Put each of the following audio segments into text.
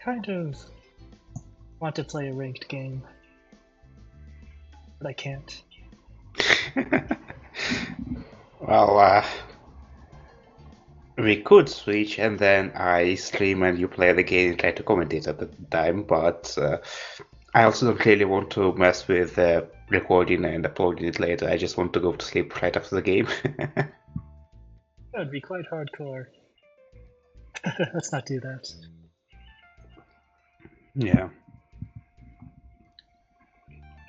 kind of want to play a ranked game, but I can't. Well, we could switch and then I stream and you play the game and try to commentate at the time, but I also don't really want to mess with recording and uploading it later. I just want to go to sleep right after the game. That would be quite hardcore. Let's not do that. Yeah.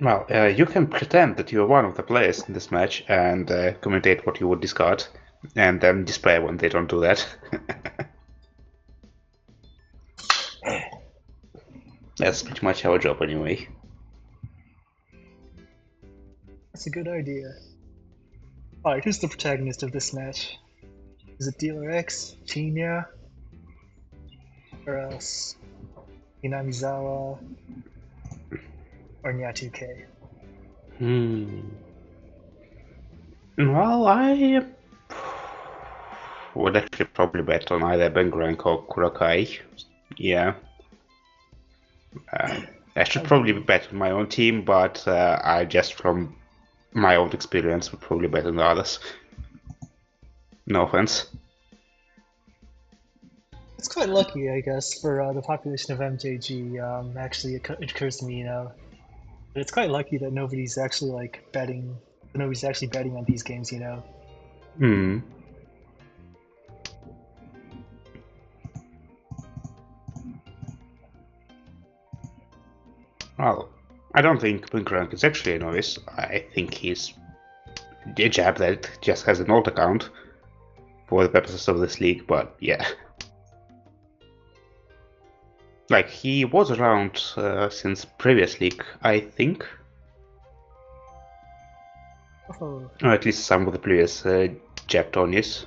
Well, you can pretend that you're one of the players in this match and commentate what you would discard, and then display when they don't do that. That's pretty much our job anyway. That's a good idea. Alright, who's the protagonist of this match? Is it Dealer X, Chinya, or else Inamizawa, or Nya2K? Well, I would actually probably bet on either Bengrank or Kurakai. Yeah. I should probably bet on my own team, but I just from my own experience would probably bet on the others. No offense. It's quite lucky, I guess, for the population of MJG. Actually, it occurs to me, but it's quite lucky that nobody's actually betting. Nobody's actually betting on these games, Well, I don't think Bengrank is actually a novice. I think he's a jab that just has an alt account for the purposes of this league, but yeah. Like, he was around since previous league, I think. Oh. Or at least some of the previous jab tourneys.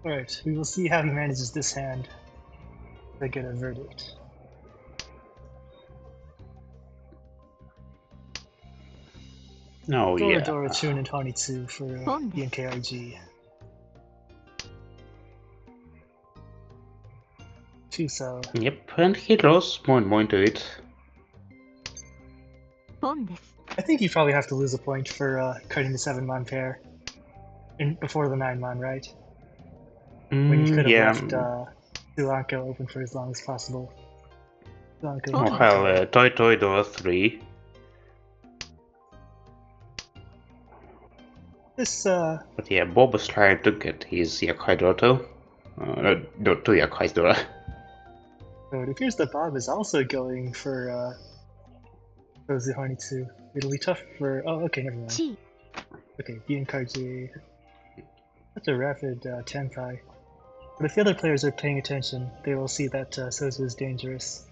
Alright, we will see how he manages this hand. I get a verdict. Oh, yeah. Dora Chun and Honitsu for BNKRG. Chuso. Yep, and he draws more and more into it. I think you probably have to lose a point for cutting the 7-man pair before the 9-man, right? When you could have left Sulanko open for as long as possible. Well, Toy Dora 3. But yeah, Bob is trying to get his Yakai Dorto. No, 2 Yakai's Dora. So it appears that Bob is also going for Rosie Honitsu. It'll be tough for... Oh, okay, never mind. Okay, BNKRG. That's a rapid Tenpai. But if the other players are paying attention, they will see that Sozu is dangerous.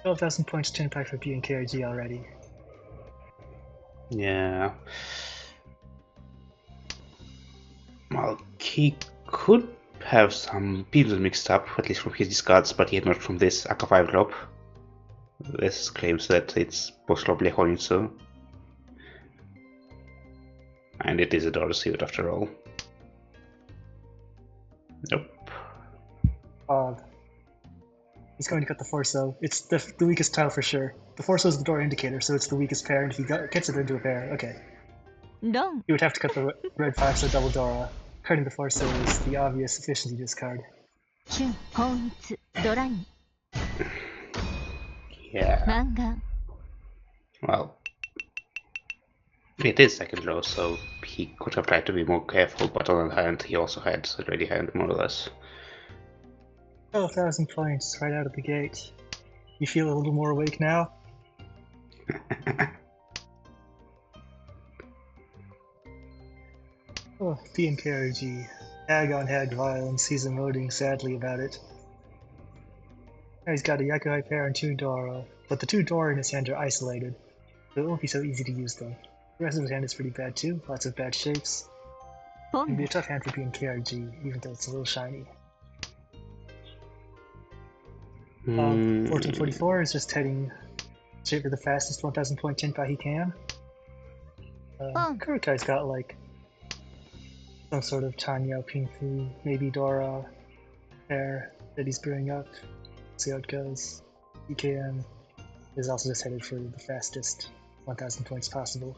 12,000 points Tenpai for BNKRG already. Yeah. Well, he could have some pieces mixed up, at least from his discards, but yet not from this Aka 5 drop. This claims that it's most probably Honitsu. And it is a Dora suit after all. Nope. He's going to cut the Forso. It's the weakest tile for sure. The Forso is the door indicator, so it's the weakest pair, and if he gets it into a pair, okay. No. You would have to cut the red 5, so double Dora. Cutting the Forso is the obvious efficiency discard. Yeah. Well, it is second row, so he could have tried to be more careful, but on the other hand, he also had a ready hand, more or less. 12,000 points right out of the gate. You feel a little more awake now? Oh, BNKRG. Hag on Hag violence. He's emoting sadly about it. Now he's got a Yakuhai pair and 2 Dora, but the 2 Dora in his hand are isolated, so it won't be so easy to use them. The rest of his hand is pretty bad too, lots of bad shapes. It'll be a tough hand for BNKRG, even though it's a little shiny. 1444 is just heading straight for the fastest 1,000 point Tenpai he can. Kurokai's got like some sort of Tanya, Pinfu, maybe Dora pair that he's brewing up. See how it goes. EKM is also just headed for the fastest 1,000 points possible.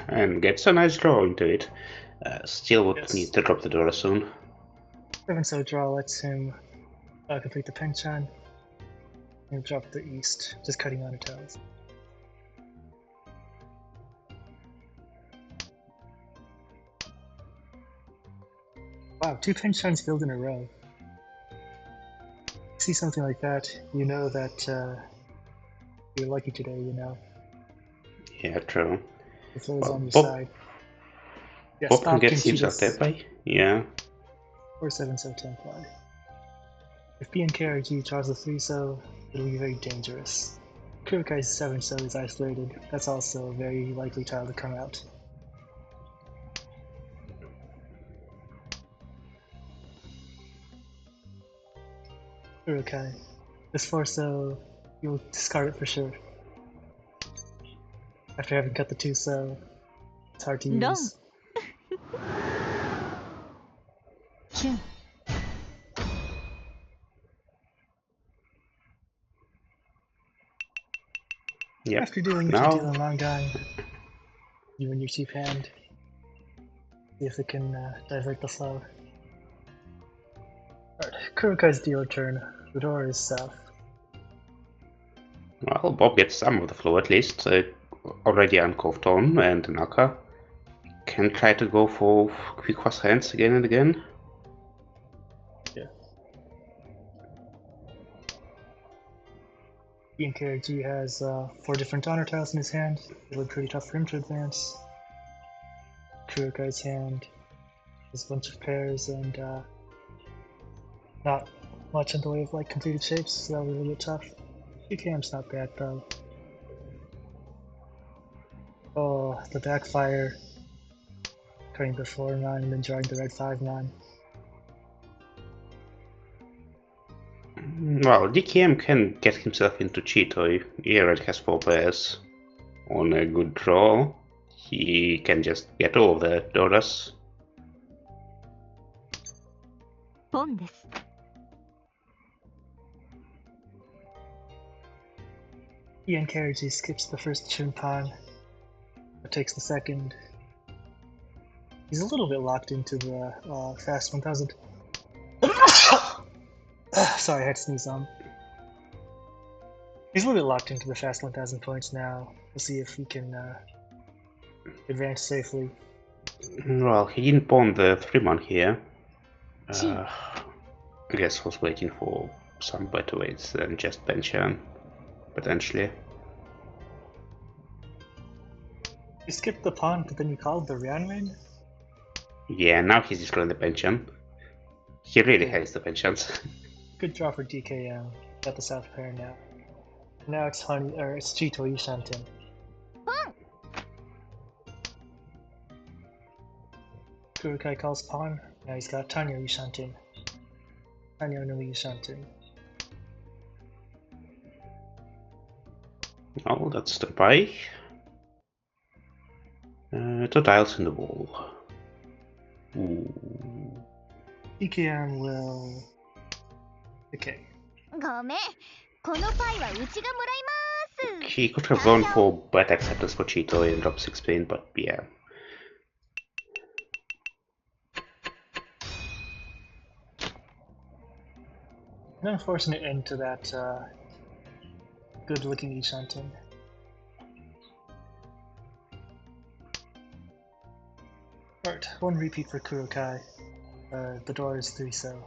And gets a nice draw into it. Still would Yes. need to drop the Dora soon. 7-so draw lets him complete the Penchan and drop the East, just cutting on tails. Wow, 2 Penchans filled in a row. See something like that, you know that you're lucky today, you know. Yeah, true. The flow is on your Bob, side. Yes, Bob can Bob get can shoot himself us there by. Yeah. 4-7-so Templar. If BNKRG draws a 3-so, it'll be very dangerous. Kurokai's 7-so is isolated. That's also a very likely tile to come out. Kurokai. This 4-so, you'll discard it for sure. After having cut the 2-so, it's hard to use. Yep. After dealing with your dealer Mangan, you and your cheap hand, see if it can divert the flow. Alright, Kurokai's dealer turn. The door is south. Well, Bob gets some of the flow at least. Already uncoved on, and Naka can try to go for quick fast hands again and again. Yeah. BNKRG has 4 different honor tiles in his hand. It would be pretty tough for him to advance. Kurokai's hand has a bunch of pairs and not much in the way of like completed shapes, so that would really get tough. UKM's not bad though. Oh, the backfire. Cutting the 4-9 and then drawing the red 5-9. Well, DKM can get himself into Cheetoy. He already has 4 pairs. On a good draw, he can just get all the Doras. BNKRG skips the first Chunpan, but takes the second. He's a little bit locked into the fast 1000. Sorry, I had to sneeze on. He's a little bit locked into the fast 1000 points now. We'll see if he can advance safely. Well, he didn't pawn the 3-man here. I guess was waiting for some better ways than just Penchan, potentially. You skipped the pawn, but then you called the Ryanman? Yeah, now he's destroying the Penchan. He really has the Penchans. Good draw for DKM. Got the south pair now. Now it's it's Cheetoy Yushanten. Kurokai calls pawn. Now he's got Tanya Yushanten. Tanya no Yushanten. Oh, that's the buy. 2 tiles in the wall. Ooh. DKM will... Okay. He could have gone for better acceptance for Cheetoy and drop 6 pin, but yeah. An unfortunate end to that good-looking Yushanten. Alright, 1 repeat for Kurokai. The door is 3-so.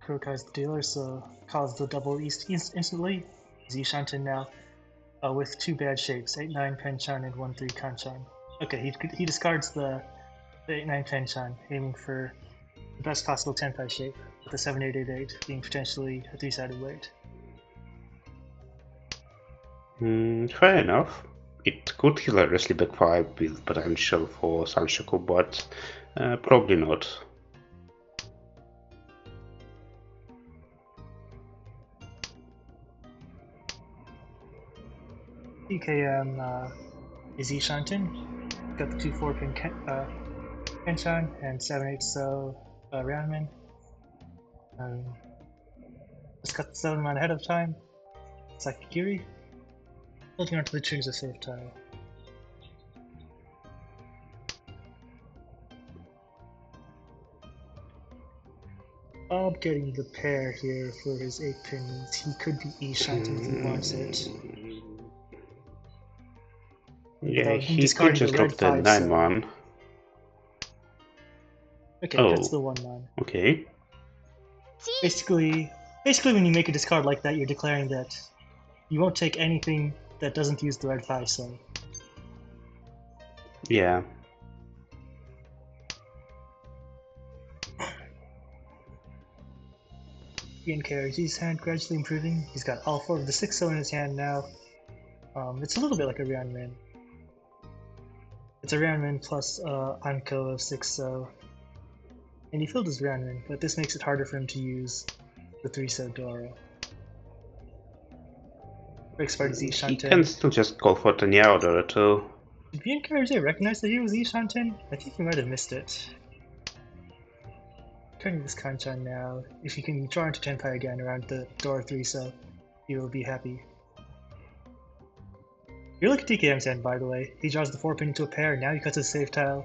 Kurokai's the dealer, so calls the double east instantly. He's Yushanten now, with 2 bad shapes, 8-9 Penchan and 1-3 Kanchan. Okay, he discards the 8-9 Penchan, aiming for the best possible Tenpai shape, with the 7-8-8-8 being potentially a 3-sided weight. Fair enough. It could hilariously backfire with potential for Sanshoku, but probably not. DKM is Ishanten. Got the 2-4 pin Kenshan and 7-8 so Ranman. Just got the 7-man ahead of time. Sakigiri. Holding onto the tunes of safe tile. Bob getting the pair here for his 8 pin means he could be Ishanten if he wants it. Yeah, he could just drop the 9-1. Okay, that's the 1-9. Okay. Basically, when you make a discard like that, you're declaring that you won't take anything that doesn't use the red 5 so. Yeah. Ian KRG's hand gradually improving. He's got all 4 of the 6 in his hand now. It's a little bit like a Ranman. It's a Ranman plus Anko of 6 and he filled his Ranman, but this makes it harder for him to use the 3 Dora. Breaks part is Ishanten. He can still just call for Tanyao too. Did Ian KRG recognize that he was Ishanten? I think he might have missed it. Turning this Kanchan now. If you can draw into Tenpai again around the Dora 3 he will be happy. You look at DKM's hand, by the way. He draws the 4 pin into a pair, now he cuts his safe tile.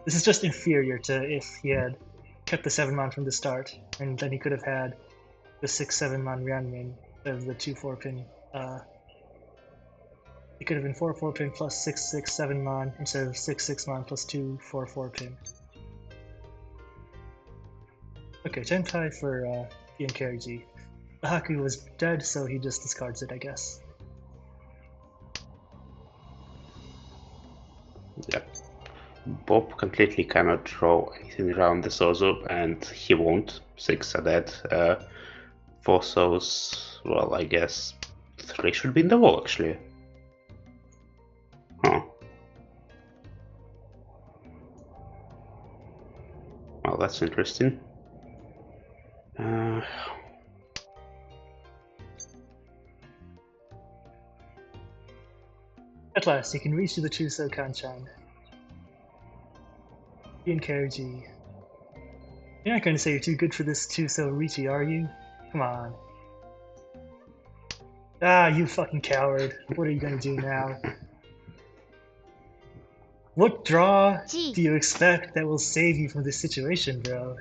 This is just inferior to if he had kept the 7-man from the start, and then he could have had the 6-7-man Ranmin of the 2-4 pin. It could have been 4-4 pin plus 6-6-7-man instead of 6-6-man plus 2-4-4 pin. Okay, Tenpai for Ian KRG. The Haku was dead, so he just discards it, I guess. Yep. Bob completely cannot draw anything around the Sozo, and he won't. 6 are dead. 4 souls, well, I guess 3 should be in the wall, actually. Huh. Well, that's interesting. At last, you can reach to the Chuso Kanchan. Ian KRG. You're not going to say you're too good for this Chuso Richi, are you? Come on. Ah, you fucking coward. What are you going to do now? What draw do you expect that will save you from this situation, bro?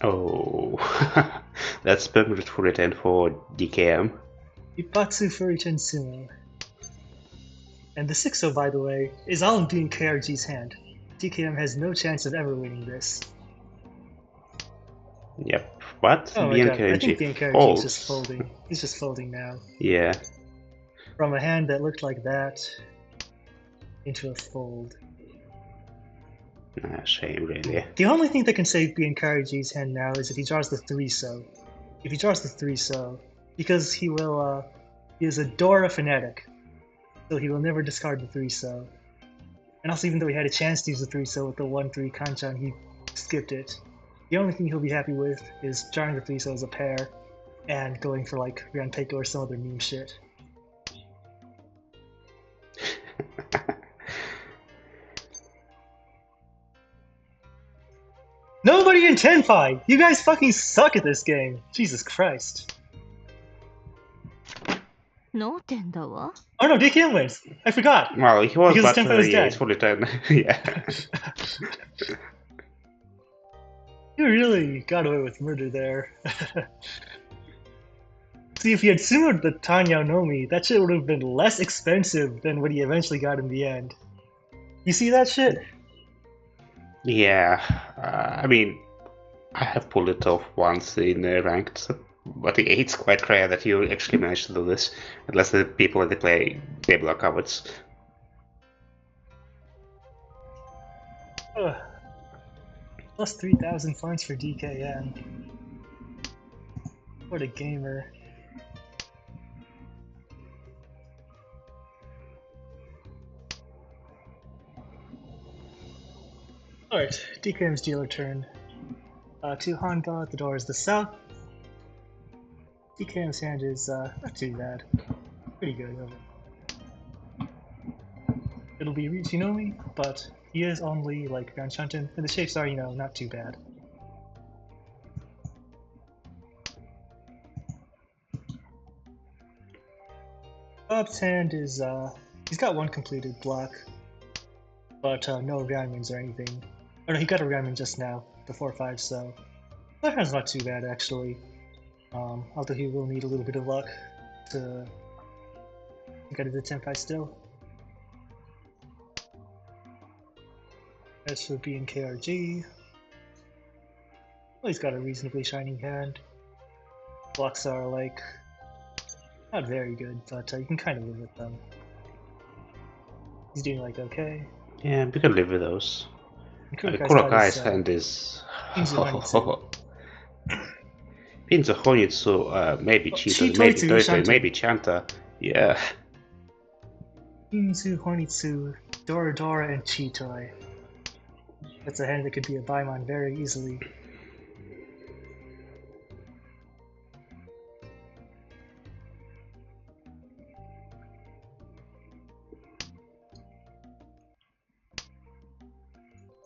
Oh, that's permanent for return for DKM. Ipatsu for return sumo. And the 6-0, by the way, is all in being KRG's hand. DKM has no chance of ever winning this. Yep, but oh my god, I think BNKRG is just folding. He's just folding now. Yeah. From a hand that looked like that into a fold. Shame, really. The only thing that can save BNKRG's hand now is if he draws the 3-so. If he draws the 3-so, because he will, he is a Dora fanatic, so he will never discard the 3-so. And also, even though he had a chance to use the 3-so with the 1-3 Kanchan, he skipped it. The only thing he'll be happy with is drawing the 3-so as a pair, and going for like Ranpeiko or some other meme shit. Nobody in Tenpai! You guys fucking suck at this game! Jesus Christ. Oh no, DKM wins! I forgot! Well, he was, because but Tenpai was yeah, dead. it's fully done. Yeah. You really got away with murder there. See, if he had sumoed the Tanya Nomi, that shit would have been less expensive than what he eventually got in the end. You see that shit? Yeah, I mean, I have pulled it off once in ranked, but it's quite rare that you actually manage to do this, unless the people that play table are cowards. Plus 3,000 points for DKM. What a gamer. Alright, DKM's dealer turn. To Honda, the door is the south. DKM's hand is not too bad. Pretty good. It'll be Ryunomi, but he is only like Grand Shunten, and the shapes are, you know, not too bad. Bob's hand is, he's got one completed block, but no Ryanmans or anything. Oh no, he got a Ryanman just now, the 4-5, so that hand's not too bad actually. Although he will need a little bit of luck to get it to Tenpai still. As for B and KRG, well, he's got a reasonably shining hand. Blocks are like not very good, but you can kind of live with them. He's doing like okay. Yeah, we can live with those. Kurokai's hand is. Pinzu Honitsu. Pinzu Honitsu, maybe Cheetos, maybe Toitoi, maybe Chanta. Yeah. Pinzu Honitsu, Dora Dora, and Cheetoi. That's a hand that could be a Baimon very easily.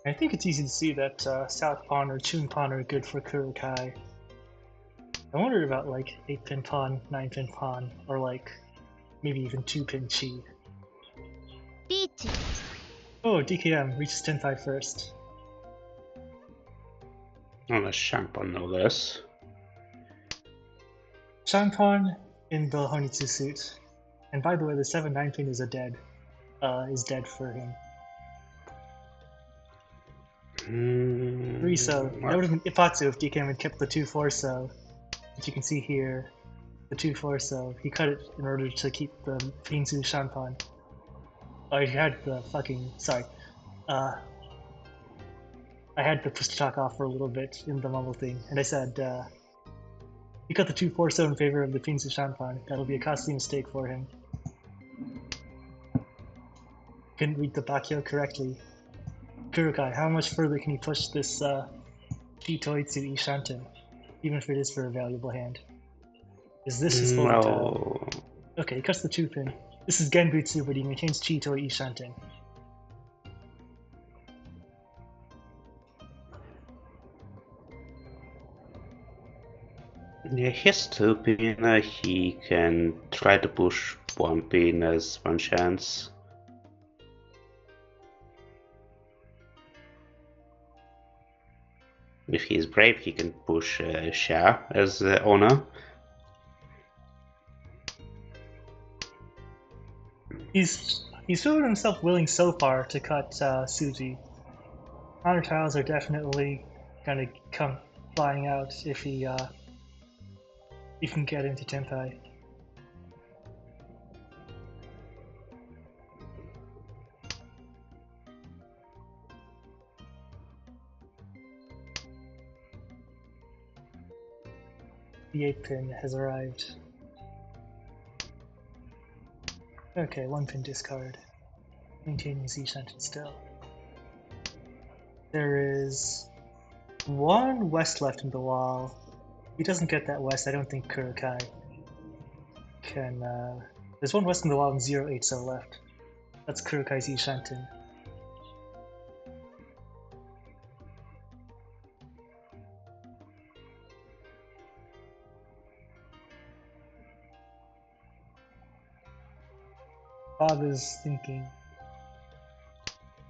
I think it's easy to see that South Pawn or Chun Pawn are good for Kurokai. I wonder about like 8-pin Pawn, 9-pin Pawn, or like maybe even 2-pin Chi. Peach. Oh, DKM reaches Tenpai first. On a Shampoo, no less. Shanpon in the Honitsu suit. And by the way, the 7-9 pin is dead for him. 3 so. That would have been Ipatsu if DKM had kept the 2-4 so. As you can see here, the 2-4 so. He cut it in order to keep the Pinzu Shanpon. Oh, he had the fucking. Sorry. I had the push to talk off for a little bit in the mumble thing, and I said, he cut the 2-4 so in favor of the Pinzu Shanpon. That'll be a costly mistake for him. Couldn't read the Bakyo correctly. Kurokai, how much further can he push this Chitoitsu Ishanten, even if it is for a valuable hand? Is this his full No. Okay, he cuts the 2-pin. This is Genbutsu, but he maintains Chitoi Ishanten. Yeah, he has 2-pin, he can try to push 1-pin as one chance. If he is brave, he can push Sha as honor. He's shown himself willing so far to cut Suji. Honor tiles are definitely gonna come flying out if he can get into Tenpai. The 8-pin has arrived. Okay, 1-pin discard. Maintaining Z-Shanten still. There is 1 west left in the wall. If he doesn't get that west, I don't think Kurokai can. There's 1 west in the wall and 0-8 so left. That's Kurokai's Z-Shanten. Bob is thinking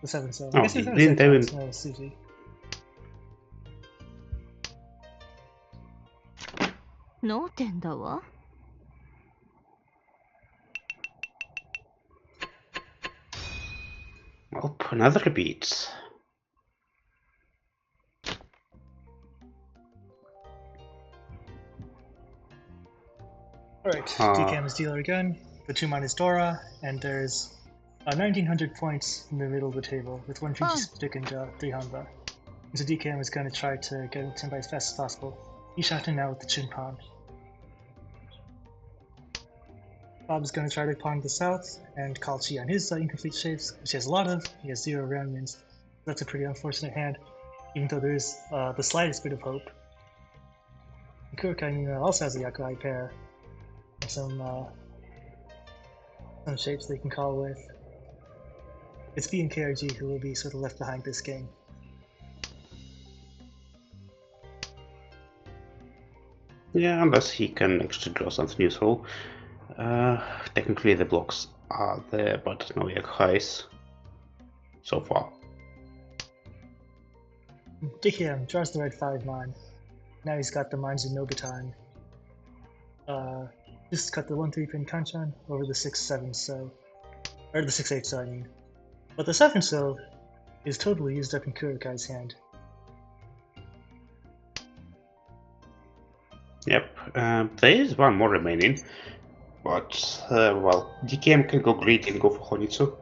the 7 so. I guess he's gonna say no Suji. No 点だわ。Oh, another repeat. Alright, DKM is dealer again. The 2-man is Dora, and there's 1900 points in the middle of the table with 1 Fiji stick and 3 Hanba. And so DKM is going to try to get into Tenpai as fast as possible. Ishanten now with the Chunpan. Bob's going to try to pawn the south and call Chi on his incomplete shapes, which he has a lot of. He has 0 round wins. That's a pretty unfortunate hand. even though there's the slightest bit of hope. And Kurokai also has a Yakuai pair, and some shapes they can call with. It's B and KRG who will be sort of left behind this game. Yeah, unless he can actually draw something useful. Technically the blocks are there, but no Yakuhais so far. DKM draws the red 5-mon. Now he's got the Mines of Nobutan. Just cut the 1-3 pin Kanchan over the 6-7 so. Or the 6-8 so I mean. But the 7 so is totally used up in Kurokai's hand. Yep, there is one more remaining, but well, DKM can go greedy and go for Honitsu.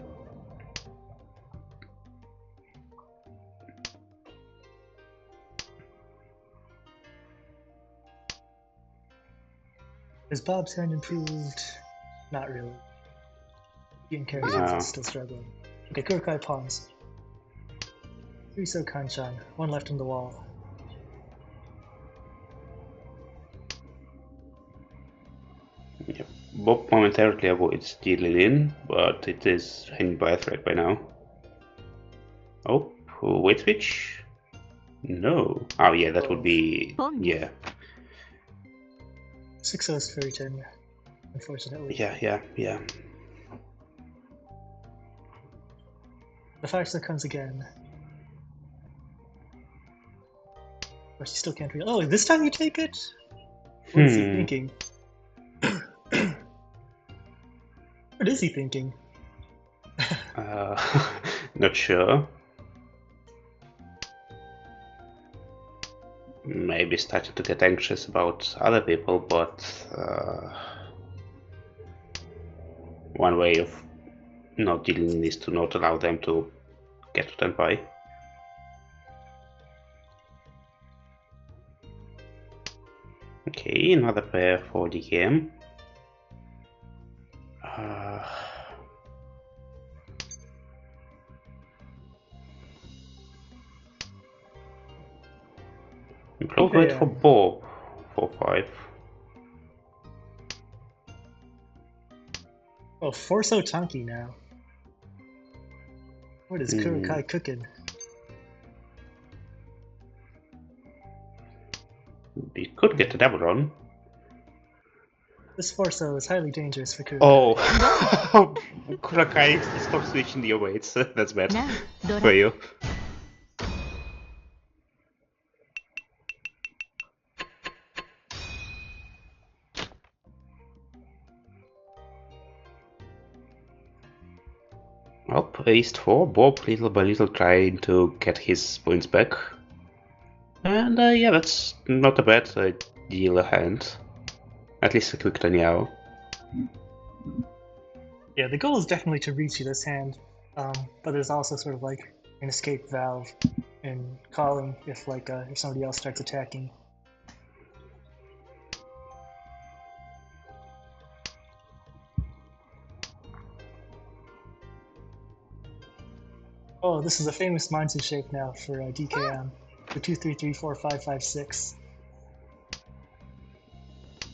Is Bob's hand improved? Not really. Ian characters No. are still struggling. Okay, Kurokai pawns. 3 so Kanchan, 1 left on the wall. Yep. Bob momentarily avoids dealing in, but it is hanging by a thread by now. Oh, wait switch? No. Oh yeah, that would be... yeah. 6 is Fairy Ten, unfortunately. Yeah. The 5 so comes again. But she still can't read. Oh, this time you take it? What is he thinking? What is he thinking? Not sure. Maybe starting to get anxious about other people, but one way of not dealing is to not allow them to get to Tenpai. Okay, another pair for DKM. Great for Bob, 4-5. Oh, 4 so chunky now. What is Kurokai cooking? We could get a double run. This 4 so is highly dangerous for Kurokai. Oh, Kurokai stopped switching the weights. That's bad for you. Well, East 4, Bob little by little trying to get his points back. And yeah, that's not a bad deal hand. At least a quick Tanyao. Yeah, the goal is definitely to reach you this hand, but there's also sort of like an escape valve in calling if if somebody else starts attacking. Oh, this is a famous Mansu shape now for DKM. The 2-3-3-4-5-5-6.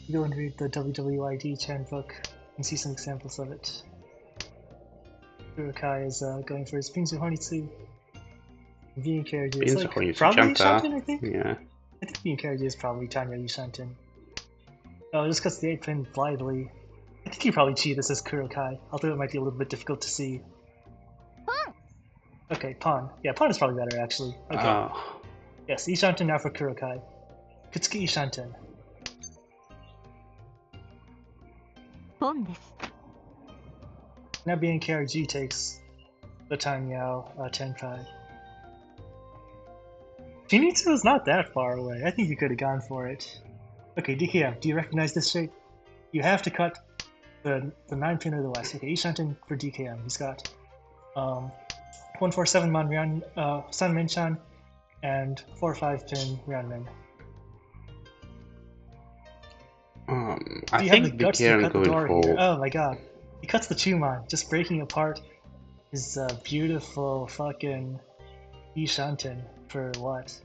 You go and read the WWID Chan book and see some examples of it. Kurokai is going for his Pinzu Honitsu. V and Karaju is like probably Yushanten, I think? Yeah. I think V and Karaju is probably Tanya Yushanten. Oh, just because the 8-pin blithely. I think you probably cheat this as Kurokai, although it might be a little bit difficult to see. Okay, pawn. Yeah, pawn is probably better, actually. Okay. Yes, Ishanten now for Kurokai. Kutsuki Ishanten. Now being KRG takes the Tanyao Tenkai. Shinichi is not that far away. I think you could have gone for it. Okay, DKM, do you recognize this shape? You have to cut the 9-pin or the less. Okay, Ishanten for DKM. He's got 1-4-7-mon San Minchan and 4-5-pin Ryanmin. I think DKM going for... Oh my god. He cuts the 2-mon, just breaking apart his beautiful fucking Ishanten. For what?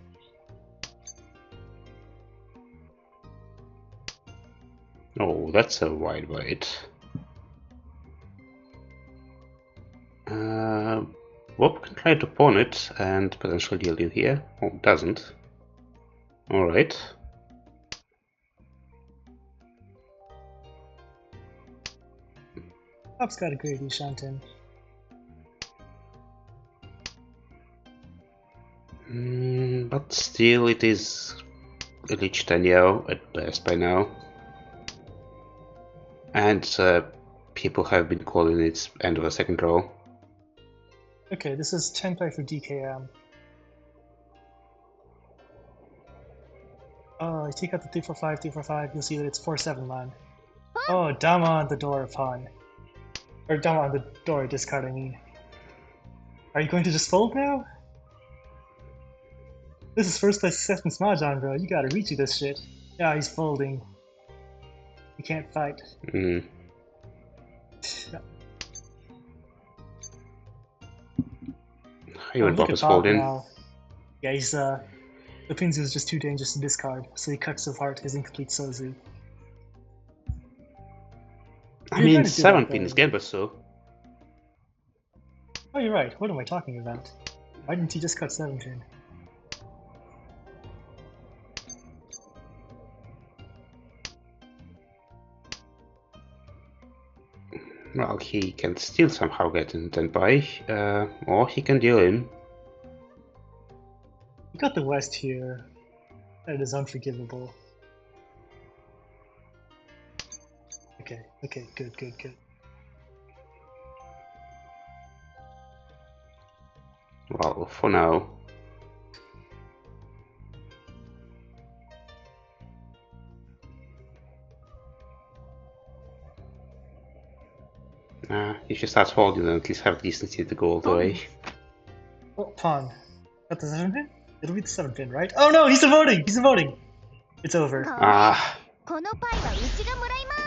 Oh, that's a wide wait. Bob can try to pawn it and potentially deal you here. Oh, doesn't. Alright. Pop's got a great Ishanten. But still, it is a Lich Daniel at best by now. And people have been calling it end of the second row. Okay, this is Tenpai for DKM. Oh, you take out the 345, 345, you'll see that it's 4/7 land. Oh, Dama on the door pawn. Or Dama on the door discard, I mean. Are you going to just fold now? This is first place acceptance Mahjong, bro. You gotta reach this shit. Yeah, he's folding. He can't fight. Even Bob is folding. Now. Yeah, he's the Pinzu is just too dangerous to discard, so he cuts apart his incomplete Sozu. I mean, 7 pins Genbutsu. Oh, you're right. What am I talking about? Why didn't he just cut 7 pin? Well, he can still somehow get in Tenpai, or he can deal in. You got the West here. That is unforgivable. Okay, good. Well, for now. If you start holding, then at least have decency to go all the way. Oh, pawn. Got the 7 pin? It'll be the 7 pin, right? Oh no, he's voting! He's voting! It's over. このパイはうちがもらいます。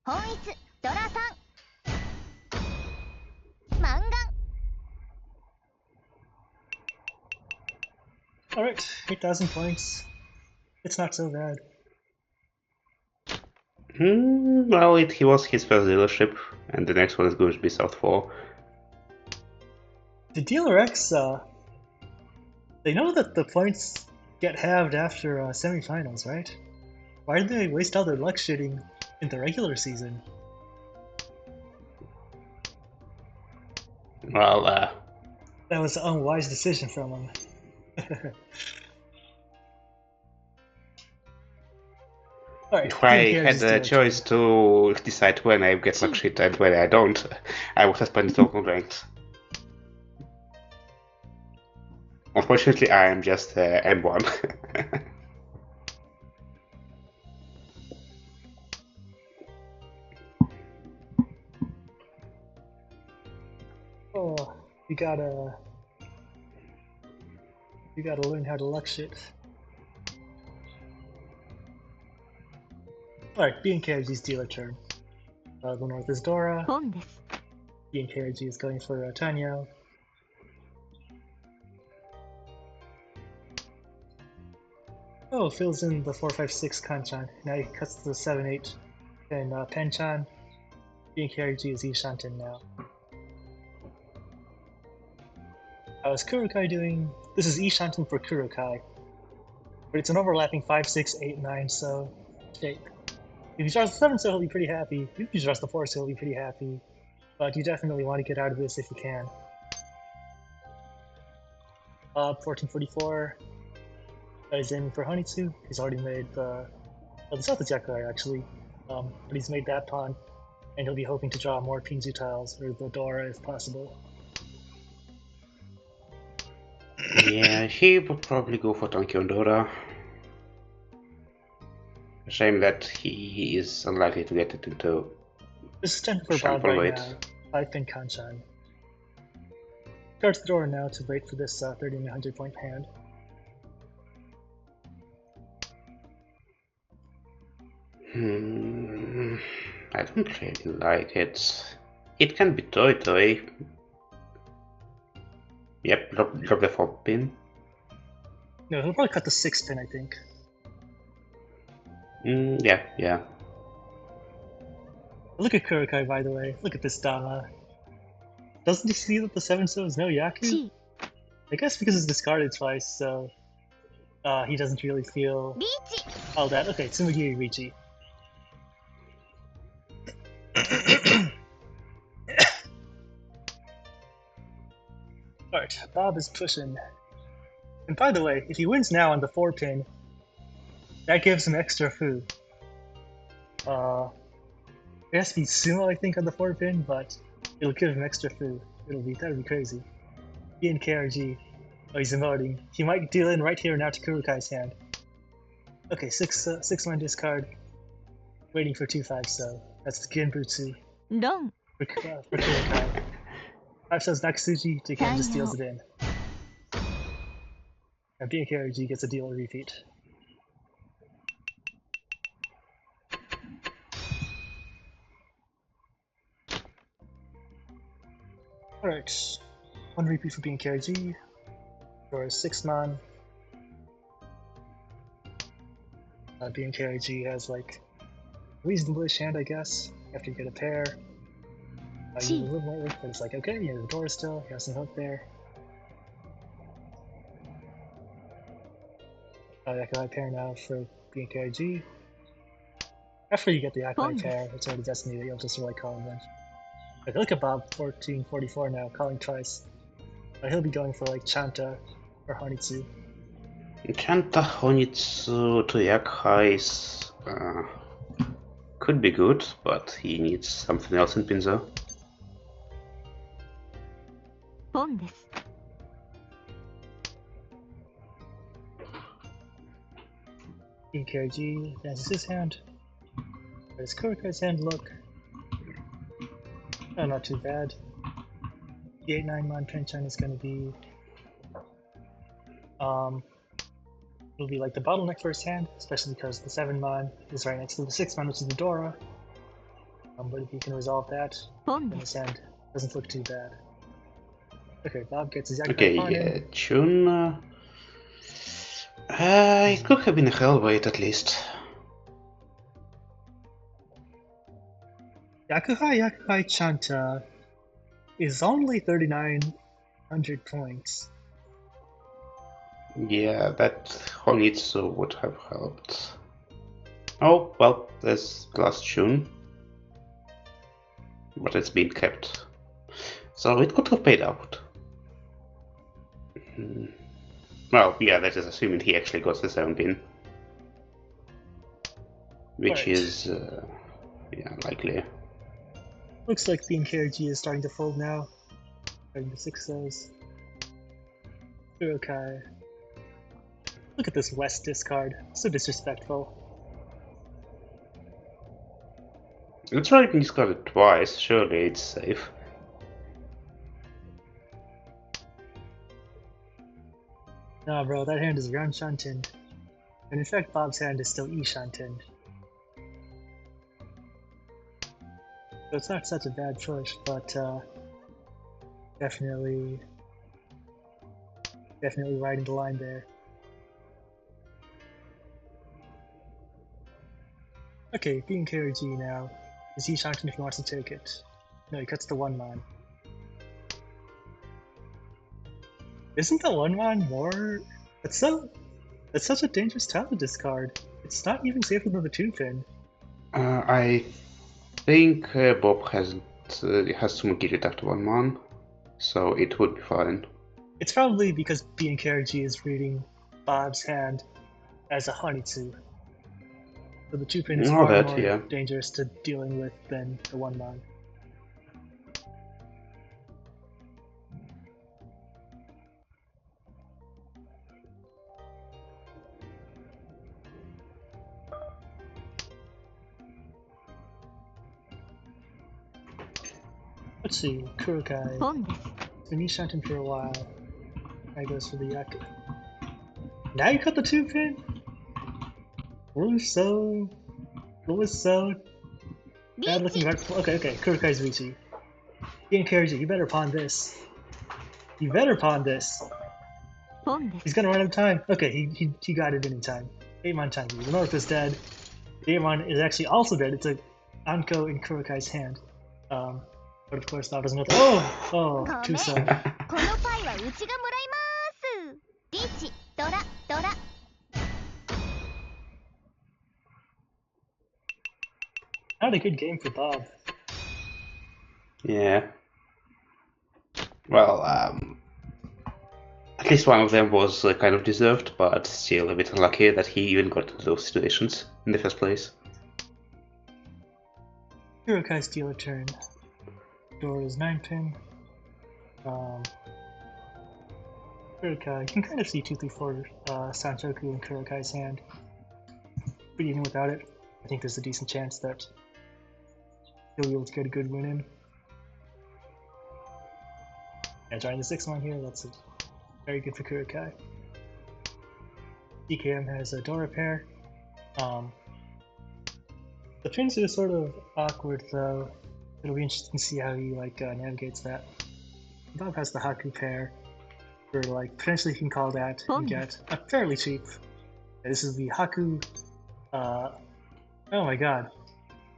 本一ドラさん。マンガン。Alright, 8,000 points. It's not so bad. Well, he was his first dealership, and the next one is going to be South 4. The Dealer X, they know that the points get halved after semifinals, right? Why did they waste all their luck shitting in the regular season? Well, that was an unwise decision from them. Right, if I had the choice to decide when I get luck shit and when I don't, I would have spent it all on ranked. Unfortunately, I am just M1. Oh, you gotta learn how to luck shit. Alright, B and KRG's dealer turn. The north is Dora. B and KRG is going for Tanya. Oh, fills in the 456 Kanchan. Now he cuts the 7-8 and Penchan. B and KRG is Ishanten now. How is Kurokai doing? This is Ishanten for Kurokai. But it's an overlapping 5, 6, 8, 9, so shape. If you draws the 7, so he'll be pretty happy. If you draws the 4, so he'll be pretty happy. But you definitely want to get out of this if you can. 1444. He's aiming for Honitsu. He's already made the... Well, it's not the Jakurai, actually. But he's made that pawn. And he'll be hoping to draw more Pinzu tiles, or the Dora if possible. Yeah, he would probably go for Tankyo and Dora. Shame that he is unlikely to get it into. This is 10 for Bob right now. 5 pin Kanchan. Starts the door now to wait for this 30-100 point hand. I don't really like it. It can be Toy Toy. Yep, drop the 4 pin. No, he'll probably cut the 6 pin, I think. Yeah. Look at Kurokai, by the way. Look at this Dama. Doesn't he see that the 7 so is no Yaku? 地 I guess because it's discarded twice, so he doesn't really feel リーチ all that. Okay, Tsumagiri Richi. Alright, Bob is pushing. And by the way, if he wins now on the 4 pin, that gives him extra food. It has to be Sumo, I think, on the 4 pin, but it'll give him extra food. That'd be crazy. He and KRG. Oh, he's emoting. He might deal in right here now to Kurokai's hand. Okay, 6-1 discard. Waiting for 2-5, so that's Genbutsu ロン for Kurokai. 5 says Nakasuji, Japan just deals it in. And KRG gets a deal repeat. Alright, 1 repeat for KRG. For 6-man. KRG has like reasonable-ish hand, I guess, after you get a pair. You need a little more work, but it's like, okay, you have the door still, you have some hook there. Yakuhai pair now for KRG. After you get the Yakuhai pair, it's already Destiny that you'll just really call him. Okay, look at Bob, 1444 now, calling twice. He'll be going for like Chanta or Honitsu. Chanta Honitsu to Yakuhai is, could be good, but he needs something else in Pinzo. ポンです KRG advances his hand. How does Kurokai's hand look? Oh, not too bad. The 8-9-man Trenchan is going to be... it'll be like the bottleneck for his hand, especially because the 7-man is right next to the 6-man, which is the Dora. But if he can resolve that, ポン then です his hand doesn't look too bad. Okay, Bob gets his Yakuhai Okay, pawn in. yeah, Chun. It could have been a Hellweight at least. Yakuhai Chanta is only 3,900 points. Yeah, that Honitsu would have helped. Oh, well, there's Glass Chun. But it's been kept. So it could have paid out. Well, yeah, that is assuming he actually got the 7 pin. Which Right. is, yeah, likely. Looks like KRG is starting to fold now. Starting to 6 those. Kurokai. Look at this West discard. So disrespectful. It's right, he's got it twice, surely it's safe. Nah, bro, that hand is Ran Shantin. And in fact, Bob's hand is still E Shantin. So it's not such a bad push, but definitely riding the line there. Okay, being KRG now. Is E Shantin if he wants to take it? No, he cuts the 1-man. Isn't the 1-man more? That's such a dangerous talent discard. It's not even safer than the 2-pin. I think Bob has to get it after 1 man, so it would be fine. It's probably because KRG is reading Bob's hand as a Honitsu. So the 2-pin is far more dangerous to dealing with than the 1-man. Let's see, Kurokai. ポンです Been Shantin for a while. Now he goes for the Yaku. Now you cut the 2-pin? What was so bad looking hard? Okay, Kurokai's Richi. KRG, you better pawn this. You better pawn this. ポンです He's gonna run out of time. Okay, he got it in time. Amon Tangi. The North is dead. Amon is actually also dead. It's a Anko in Kurokai's hand. But of course, Bob doesn't know. Oh, too slow. このパイはうちがもらいますリーチドラドラ Not a good game for Bob. Yeah. Well, at least one of them was kind of deserved, but still a bit unlucky that he even got into those situations in the first place. Kurokai steal a turn. Dora's 9-pin. Kurokai, you can kind of see 2, 3, 4 Sanchoku in Kurokai's hand. But even without it, I think there's a decent chance that he'll be able to get a good win in. Yeah, drawing the 6-1 here, that's very good for Kurokai. DKM has a Dora pair. The pins are sort of awkward though. It'll be interesting to see how he navigates that. Bob has the Haku pair, where potentially he can call that and get a fairly cheap. Yeah, this is the Haku. Oh my god,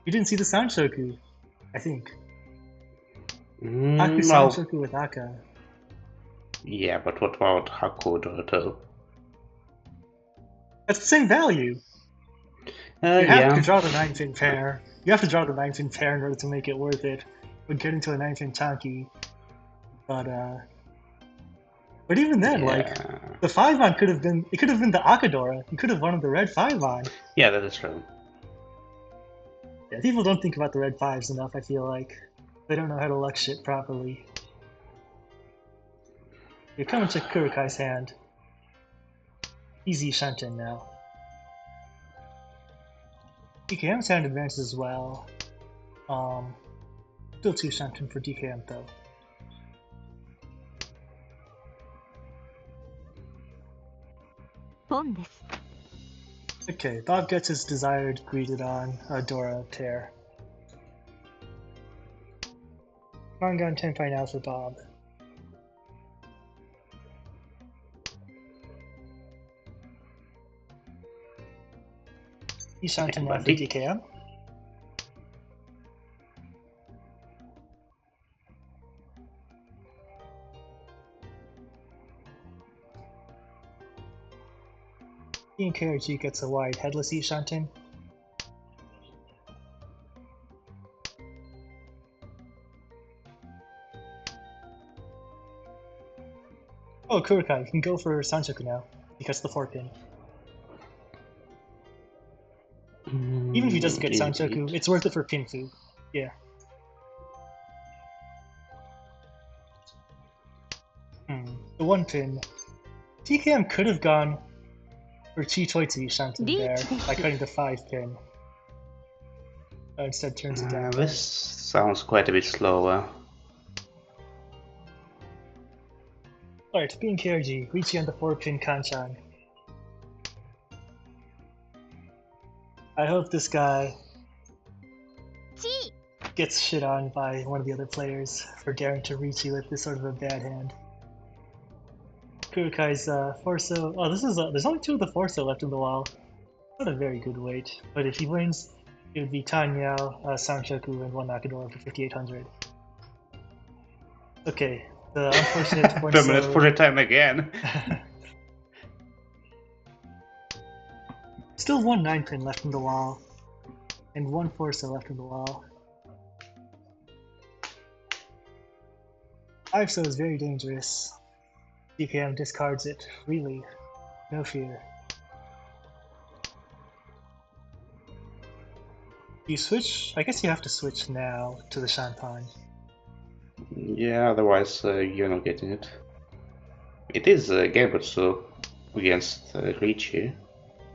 you didn't see the Sanchoku, I think. Haku Well, Sanchoku with Aka. yeah, but what about Haku Doroto? That's the same value. You have Yeah. to draw the 9-pin pair. You have to draw the 9-pin pair in order to make it worth it. Would get into a 9-pin Tanki. But even then, the 5-on could have been the Akadora. You could have wanted the red 5-on. Yeah, that is true. Yeah, people don't think about the red 5s enough, I feel like. They don't know how to luck shit properly. You're coming to Kurokai's hand. Easy Shanten now. DKM's hand advances as well. Still 2 Shanten for DKM though. Okay, Bob gets his desired greeted on Dora tear. Mangan Tenpai now for Bob. Shanten now for DKM. Ian KRG gets a wide headless Shanten. Oh, Kurokai, you can go for Sanchoku now, because the 4-pin. Even if he doesn't get Sanchoku, it's worth it for Pinfu. Yeah. The 1-pin. DKM could have gone for Chi Toitsu Shanten there by cutting the 5-pin. Instead turns it down. This sounds quite a bit slower. Alright, being KRG, Riichi on the 4-pin Kanchan. I hope this guy gets shit on by one of the other players for daring to Riichi with this sort of a bad hand. Kurokai's Forso. Oh, there's only 2 of the Forso left in the wall. Not a very good weight, but if he wins, it would be Tanyao, Sanchoku, and 1 Nakadora for 5,800. Okay, the unfortunate Forso. Permanent for the time again. Still 1 9-pin left in the wall, and 1 Forso left in the wall. 5-so is very dangerous. DKM discards it, really. No fear. You switch? I guess you have to switch now to the Shanpan. Yeah, otherwise you're not getting it. It is a Genbutsu against Riichi.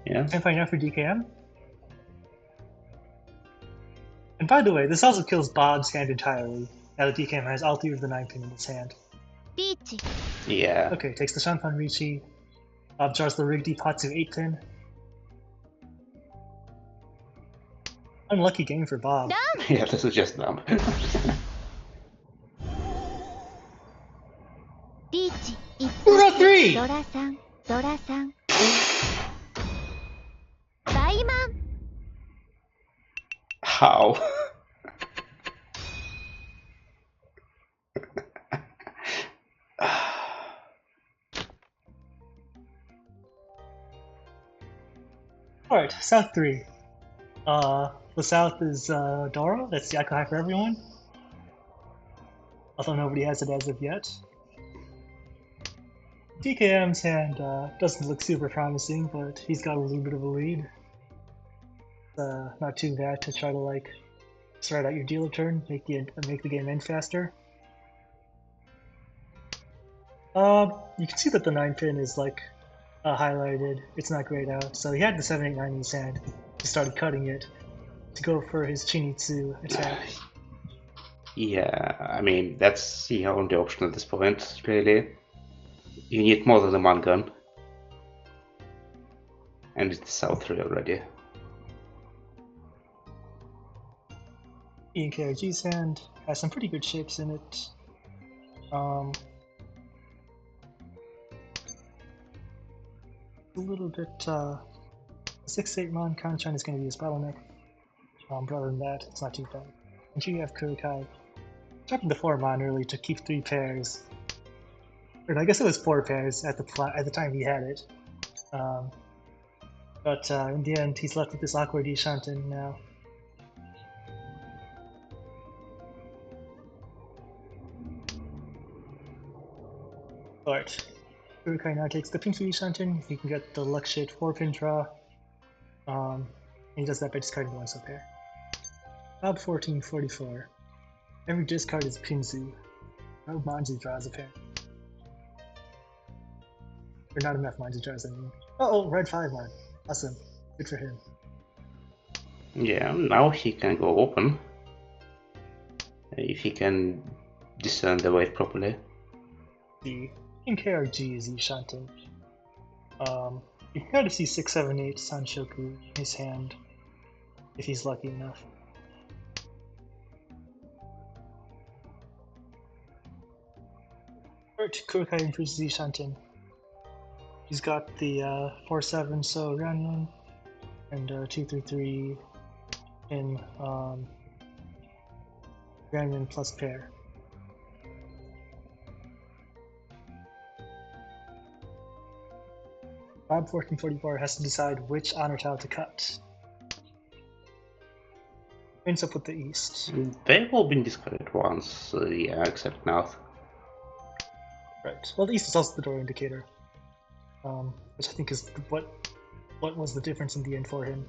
Yeah. Shanpan now for DKM? And by the way, this also kills Bob's hand entirely, now that DKM has all 3 of the 9-pin in his hand. Yeah. Okay, takes the Shanpan Riichi. Bob draws the Rigby Patsu 8-pin. Unlucky game for Bob. Yeah, this is just dumb. 1一 Ura 3! ドラ3ドラ3大満 How? Alright, South 3. The South is Doro. That's Yaku High for everyone. Although nobody has it as of yet. DKM's hand doesn't look super promising, but he's got a little bit of a lead. Not too bad to try to like start out your dealer turn, make the game end faster. You can see that the 9-pin is like highlighted. It's not grayed out. So he had the 789 in his hand. He started cutting it to go for his Chinitsu attack. Yeah, I mean, that's the only option at this point, really. You need more than a one gun. And it's South 3 already. Ian KRG's hand has some pretty good shapes in it. A little bit, 6-8 Mon Kanchan is going to be his bottleneck. But other than that, it's not too bad. And here you have Kurokai. Dropping the 4 Mon early to keep 3 pairs. Or I guess it was 4 pairs at the time he had it. But in the end, he's left with this awkward Ishanten now. Alright. Kurokai now takes the pink Ishanten. He can get the luck shit 4-pin draw. And he does that by discarding one so pair. Bob 1444. Every discard is Pinzu. No Manji draws a pair. Or not enough Manji draws, I mean. Uh-oh, red 5 Mon. Awesome. Good for him. Yeah, now he can go open. If he can discern the weight properly. The in KRG is Ishanten. You can kind of see 6, 7, 8 Sanshoku in his hand, if he's lucky enough. Alright, Kurokai improves Ishanten. He's got the 4-7 so Ranman, and 2-3-3 in Ranman plus pair. Bob 1444 has to decide which honor tile to cut. Ends up with the East. They've all been discarded once, yeah, except now. Right. Well, the East is also the door indicator, which I think is what was the difference in the end for him.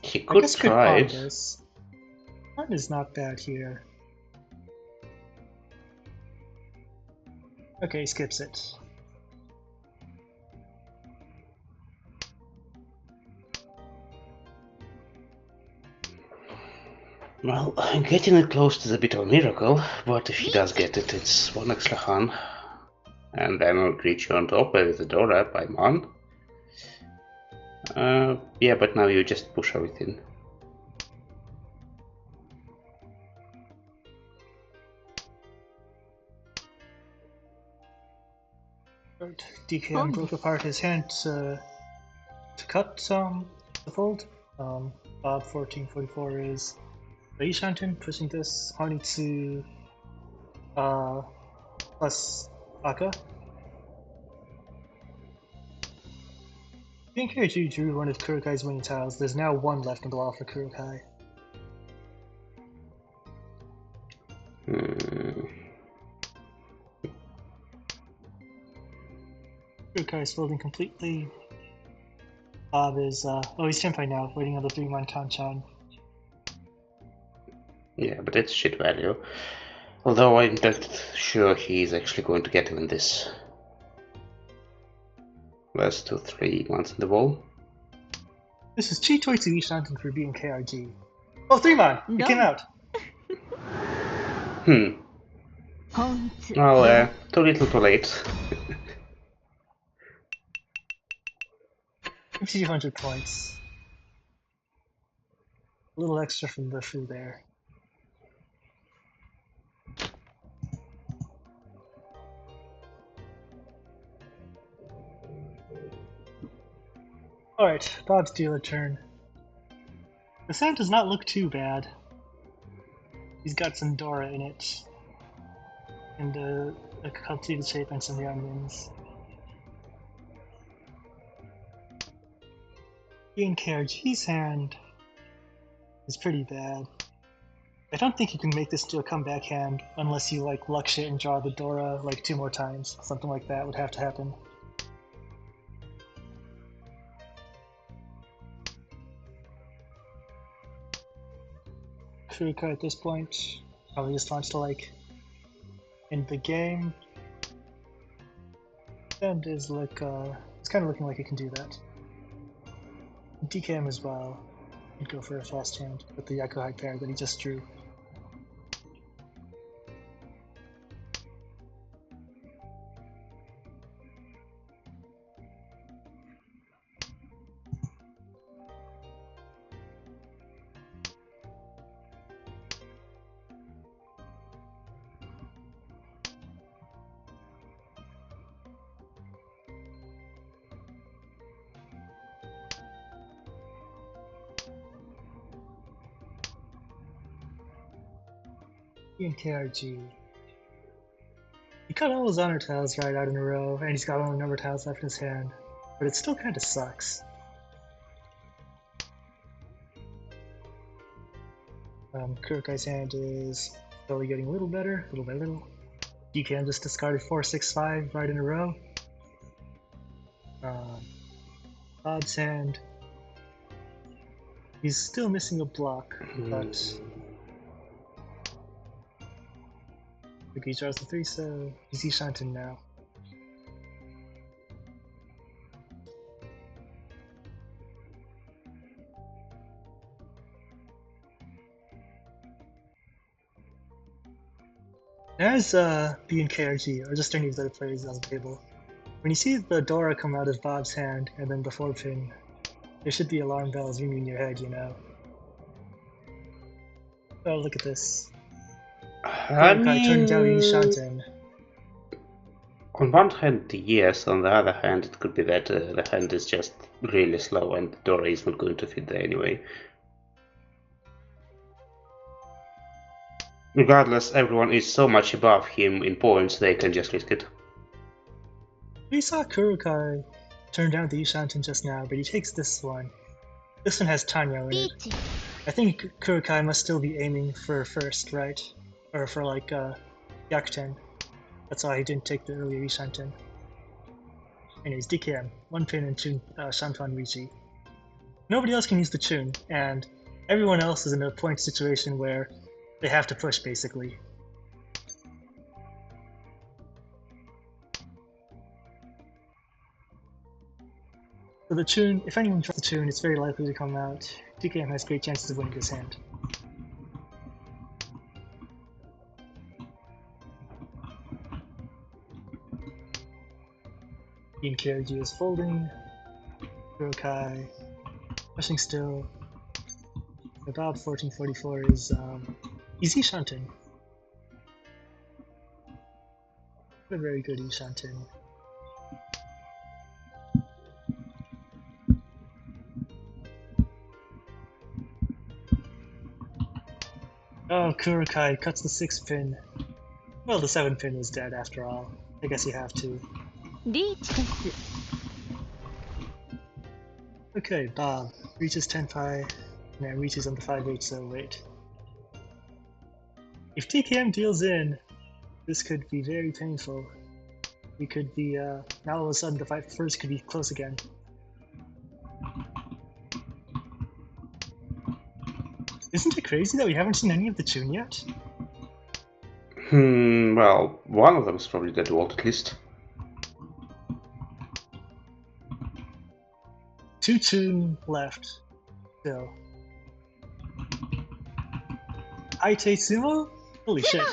He could try it. That is not bad here. Okay, he skips it. Well, getting it close is a bit of a miracle, but if he does get it, it's 1 extra Han. And then a creature on top with the Dora by Mon. Yeah, but now you just push everything. Right. DKM broke apart his hand to cut the fold. Bob 1444 is Ishanten pushing this Harnitsu plus Aka. I think KRG drew one of Kurokai's winning tiles. There's now 1 left in the wall for Kurokai. Kurokai is folding completely. Bob is, he's Tenpai now, waiting on the 3-Mon Kanchan. Yeah, but it's shit value. Although I'm not sure he's actually going to get even this. Last 2-3 months in the wall. This is Chitoitsu Ishanten for being KRG. Oh, 3-Mon! It came out! 本一 Well, too little too late. 200 points. A little extra from the Fu there. Alright, Bob's dealer turn. The sand does not look too bad. He's got some Dora in it. And a completed shape and some Younglings. Ian KRG's hand is pretty bad. I don't think you can make this to a comeback hand unless you like luck shit and draw the Dora like 2 more times. Something like that would have to happen. Kuruka at this point probably just wants to like end the game. And is like it's kind of looking like it can do that. DKM as well. He'd go for a fast hand with the Yakuhai pair that he just drew. Ian KRG. He cut all his honor tiles right out in a row, and he's got only number tiles left in his hand, but it still kind of sucks. Kurukai's hand is slowly getting a little better, little by little. DKM just discarded 4, 6, 5 right in a row. Bob's hand. He's still missing a block, but he draws the 3, so he's Ishanten now. As B and KRG, or just any of the other players on the table, when you see the Dora come out of Bob's hand and then the 4-pin, there should be alarm bells ringing in your head, you know. Oh, look at this. I mean, turning down Ishanten. on one hand, yes. On the other hand, it could be that the hand is just really slow and Dora is not going to fit there anyway. Regardless, everyone is so much above him in points, they can just risk it. We saw Kurukai turn down the Ishanten just now, but he takes this one. This one has Tanya in it. 1 I think Kurukai must still be aiming for first, right? Or for like Yakuten. That's why he didn't take the earlier Ishanten. Anyways, DKM, 1 pin and Chun, Shantuan Richi. Nobody else can use the Chun, and everyone else is in a point situation where they have to push, basically. So the Chun, if anyone draws the Chun, it's very likely to come out. DKM has great chances of winning this hand. Ian KRG is folding. Kurukai pushing still. The Bob 1444 is easy Ishanten. A very good Ishanten. Oh, Kurukai cuts the 6-pin. Well, the 7-pin is dead after all. I guess you have to. リーチです Okay, Bob reaches 10 pi, and then reaches on the 5-8, so wait. If TKM deals in, this could be very painful. We could be, now all of a sudden the fight first could be close again. Isn't it crazy that we haven't seen any of the Chun yet? Well, one of them is probably dead wall at least. 2 Chun left. Still. Aite Sumo? Holy shit.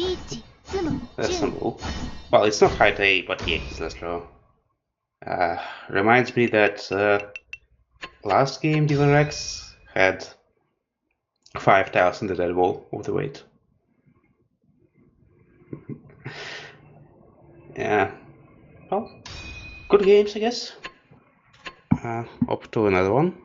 1住む That's 10 simple. Well, it's not height A, but yeah, let's draw. Reminds me that last game Dealer X had 5,000 at that wall of the weight. Yeah. Well, good games, I guess. Up to another one.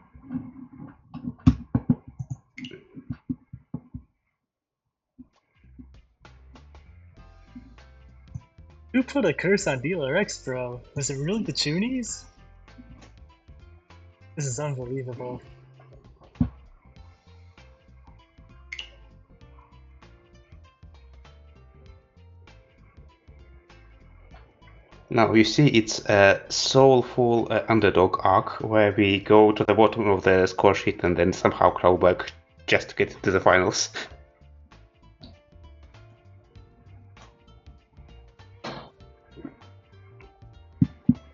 Who put a curse on Dealer X, bro? Was it really the Chunies? This is unbelievable. Now you see it's a soulful underdog arc where we go to the bottom of the score sheet and then somehow claw back just to get to the finals.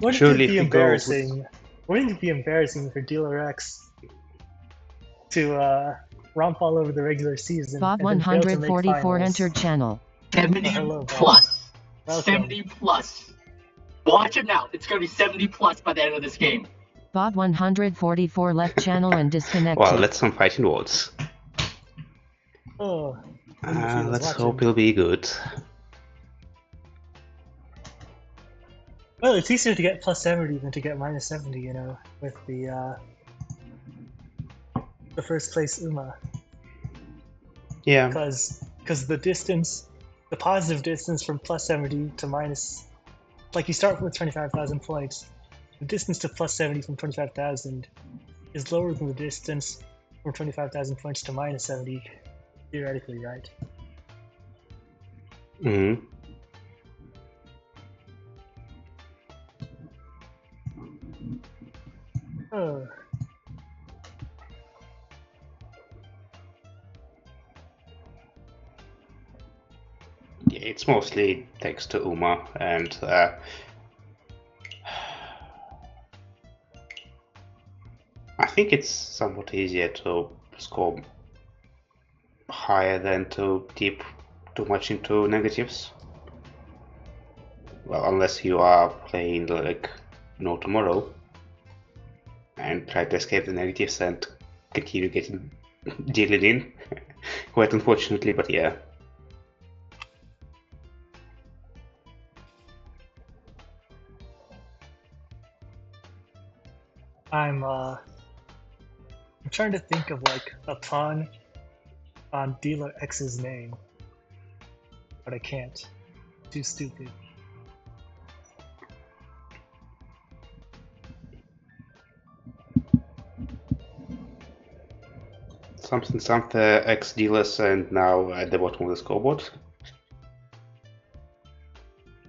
Wouldn't Surely it be if we go with- embarrassing? Wouldn't it be embarrassing for Dealer X to romp all over the regular season Bob and then fail to make 144 finals? entered channel. 70 hello, Bob. plus. Welcome. 70 plus. Watch him now. It's going to be 70 plus by the end of this game. Bob 144 left channel and disconnected. Well, let's some fighting words. Oh, wonder if he was Let's watching. hope it'll be good. Well, it's easier to get plus 70 than to get minus 70, you know, with the first place Uma, Yeah. because the distance, the positive distance from plus 70 to minus, like you start with 25,000 points, the distance to plus 70 from 25,000 is lower than the distance from 25,000 points to minus 70, theoretically, right? Hmm. Oh. Yeah, it's mostly thanks to Uma, and I think it's somewhat easier to score higher than to dip too much into negatives. Well, unless you are playing like No Tomorrow and try to escape the negatives and continue getting dealed in. Quite unfortunately, but yeah. I'm trying to think of like a pun on Dealer X's name, but I can't. Too stupid. Something X dealers and now at the bottom of the scoreboard.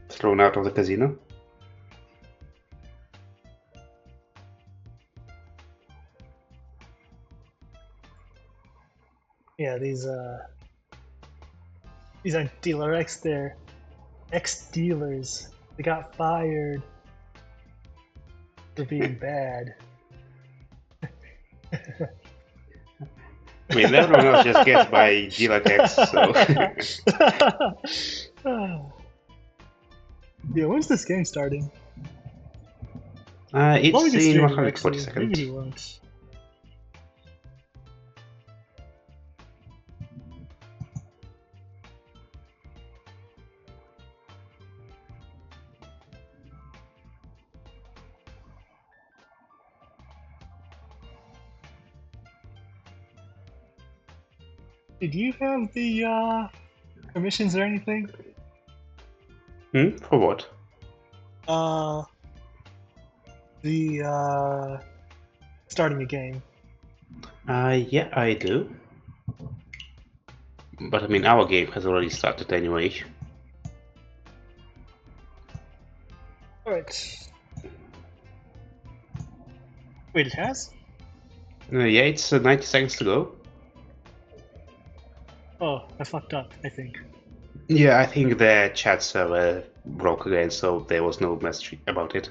Thrown out of the casino. Yeah, these aren't Dealer X, they're ex-dealers. They got fired for being bad. I mean, everyone else just gets by dealer X, so. Yeah, when's this game starting? It's What would you in stream, 140 actually? Maybe seconds. you won't. Did you have the permissions or anything? For what? The starting a game. Yeah, I do. But I mean, our game has already started anyway. Alright. Wait, it has? Yeah, it's 90 seconds to go. Oh, I fucked up, I think. Yeah, I think the chat server broke again, so there was no message about it.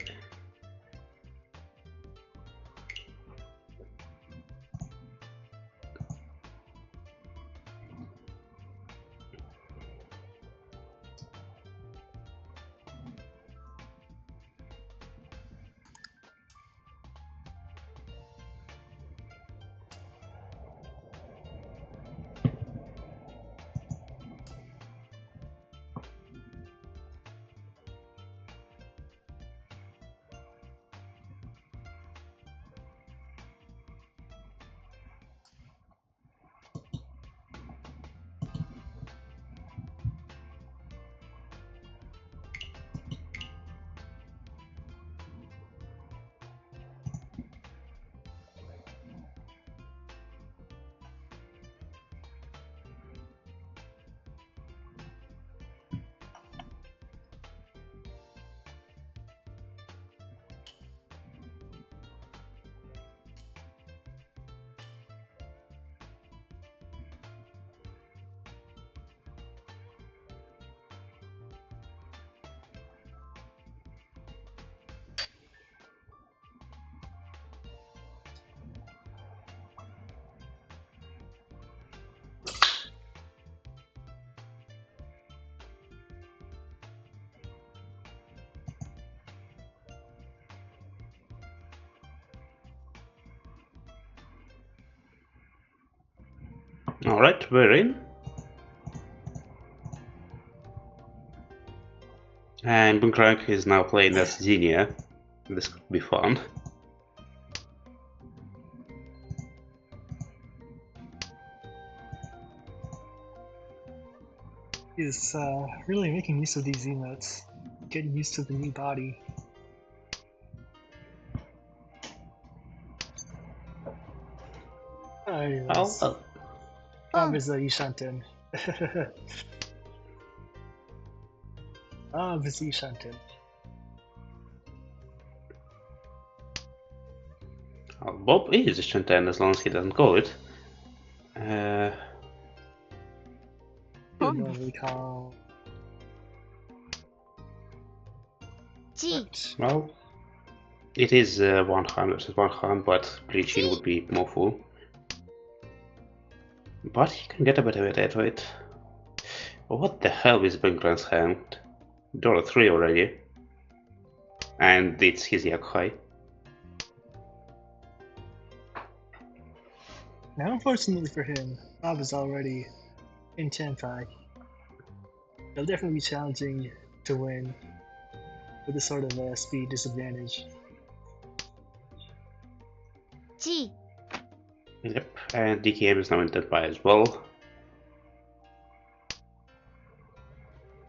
Alright, we're in. And Bunkrank is now playing as Xenia. This could be fun. He's really making use of these emotes. Getting used to the new body. Anyways, Bob is Ishanten. Bob is Ishanten. Bob is Shantan as long as he doesn't call it. What normally call... G. Well, it is 100 versus 100, but Bleaching would be more full. But he can get a better at that rate. What the hell is Bunkrank's hand? Dora 3 already. And it's his Yakuhai. Now, unfortunately for him, Bob is already in Tenpai. It'll definitely be challenging to win with this sort of speed disadvantage. G. Yep, and DKM is now in Tenpai as well.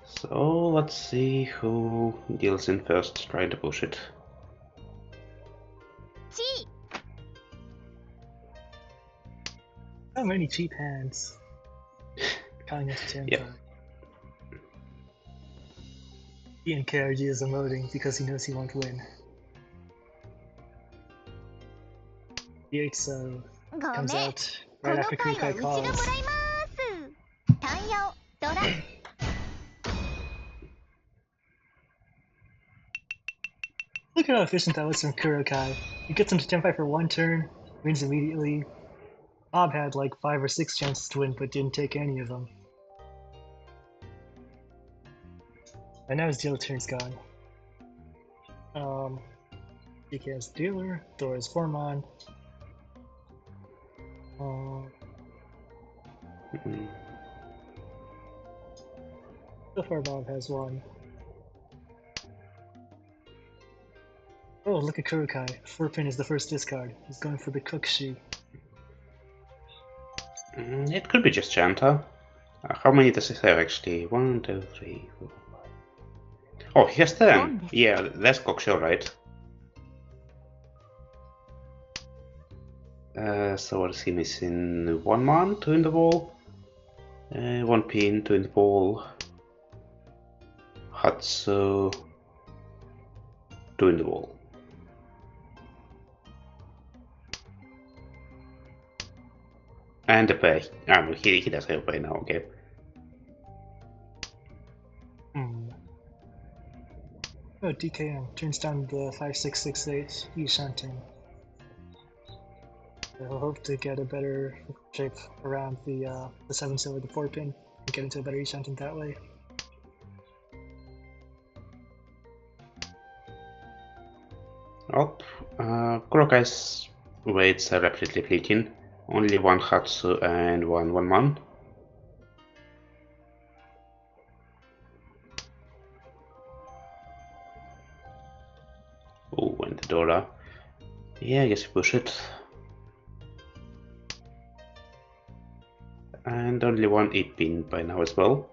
So let's see who deals in first, trying to push it. G. So many cheap hands. Calling us Tenpai. Yep. Ian Karaji is emoting because he knows he won't win. DXO ごめん。 comes out こ right の after 回は Kukai うちがもらい calls. ます。タイヤをドラ。 Look at how efficient that was from Kurokai. He gets him to Tenpai for one turn, wins immediately. Bob had like 5 or 6 chances to win, but didn't take any of them. And now his dealer turn's gone. DK has dealer, Thor has Formon. So far Bob has one. Oh, look at Kurokai. Furpin is the first discard. He's going for the Cookshi. It could be just Chanta. How many does he have actually? 1, 2, 3, 4, 5. Oh, he has 10! Yeah, that's Kokusho, right? So what is he missing? 1 man to in the wall, 1 pin to in the wall, Hatsu 2 in the wall. And the pay. No, he does have pay now, okay. Oh, DKM turns down the 5668 Yushanten. He'll hope to get a better shape around the 7 silver, the 4 pin, and get into a better Yushanten that way. Oh, Kurokai's weights are rapidly depleting. Only 1 Hatsu and 1 man. Oh, and the Dora. Yeah, I guess you push it. And only 1 pin by now as well.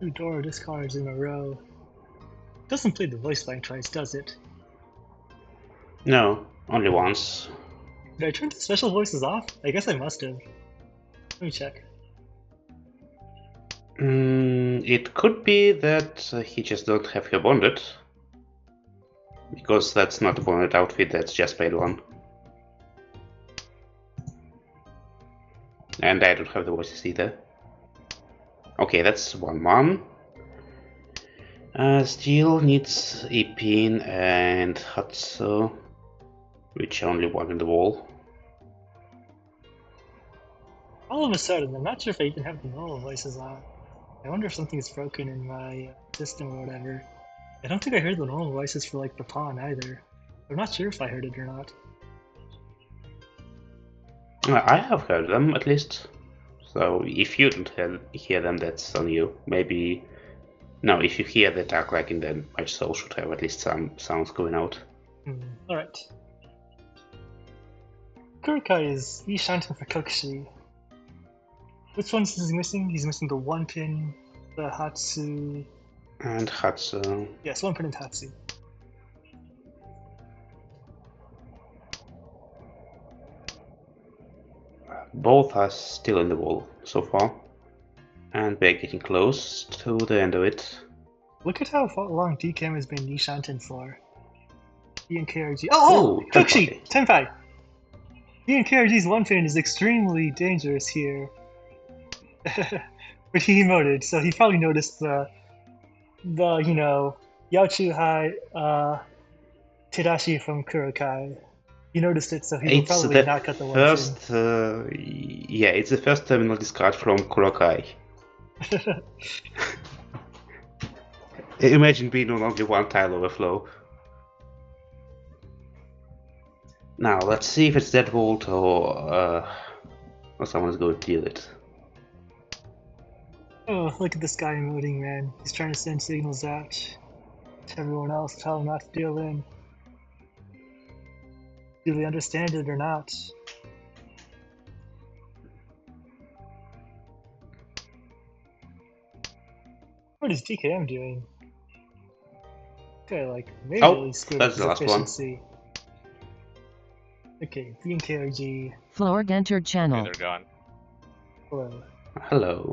Two Dora discards in a row. Doesn't play the voice line twice, does it? No, only once. Did I turn the special voices off? I guess I must have. Let me check. It could be that he just don't have her bonded. Because that's not a bonded outfit, that's just paid one. And I don't have the voices either. Okay, that's 1 man. Steel needs Ipin and Hatsu, which are only 1 in the wall. All of a sudden, I'm not sure if I even have the normal voices on. I wonder if something's broken in my system or whatever. I don't think I heard the normal voices for like the pawn either. I'm not sure if I heard it or not. I have heard them at least. So if you don't hear them, that's on you. Maybe no. If you hear the attack lagging, then my soul should have at least some sounds going out. Alright. Kurokai is Ishanten for Kokushi. Which ones is he missing? He's missing the 1 pin, the Hatsu. And Hatsu. Yes, 1 pin and Hatsu. Both are still in the wall so far. And we're getting close to the end of it. Look at how long DKM has been Nishanten for. D and KRG. Oh! Ooh, Kokushi! Tenpai! D and KRG's 1 pin is extremely dangerous here. But he emoted, so he probably noticed the you know, Yaochuhai Tadashi from Kurokai. He noticed it, so he will probably not cut the 1 first, yeah, it's the first terminal discard from Kurokai. Imagine being on only 1 tile overflow. Now let's see if it's Deadbolt or someone's going to deal it. Oh, look at this guy emoting, man. He's trying to send signals out to everyone else, tell them not to deal in. Do they understand it or not? What is DKM doing? Okay, like, majorly screwed up that's his the last one. efficiency. Okay, B and KRG. Florg entered Okay, channel. they're gone. Hello. Hello.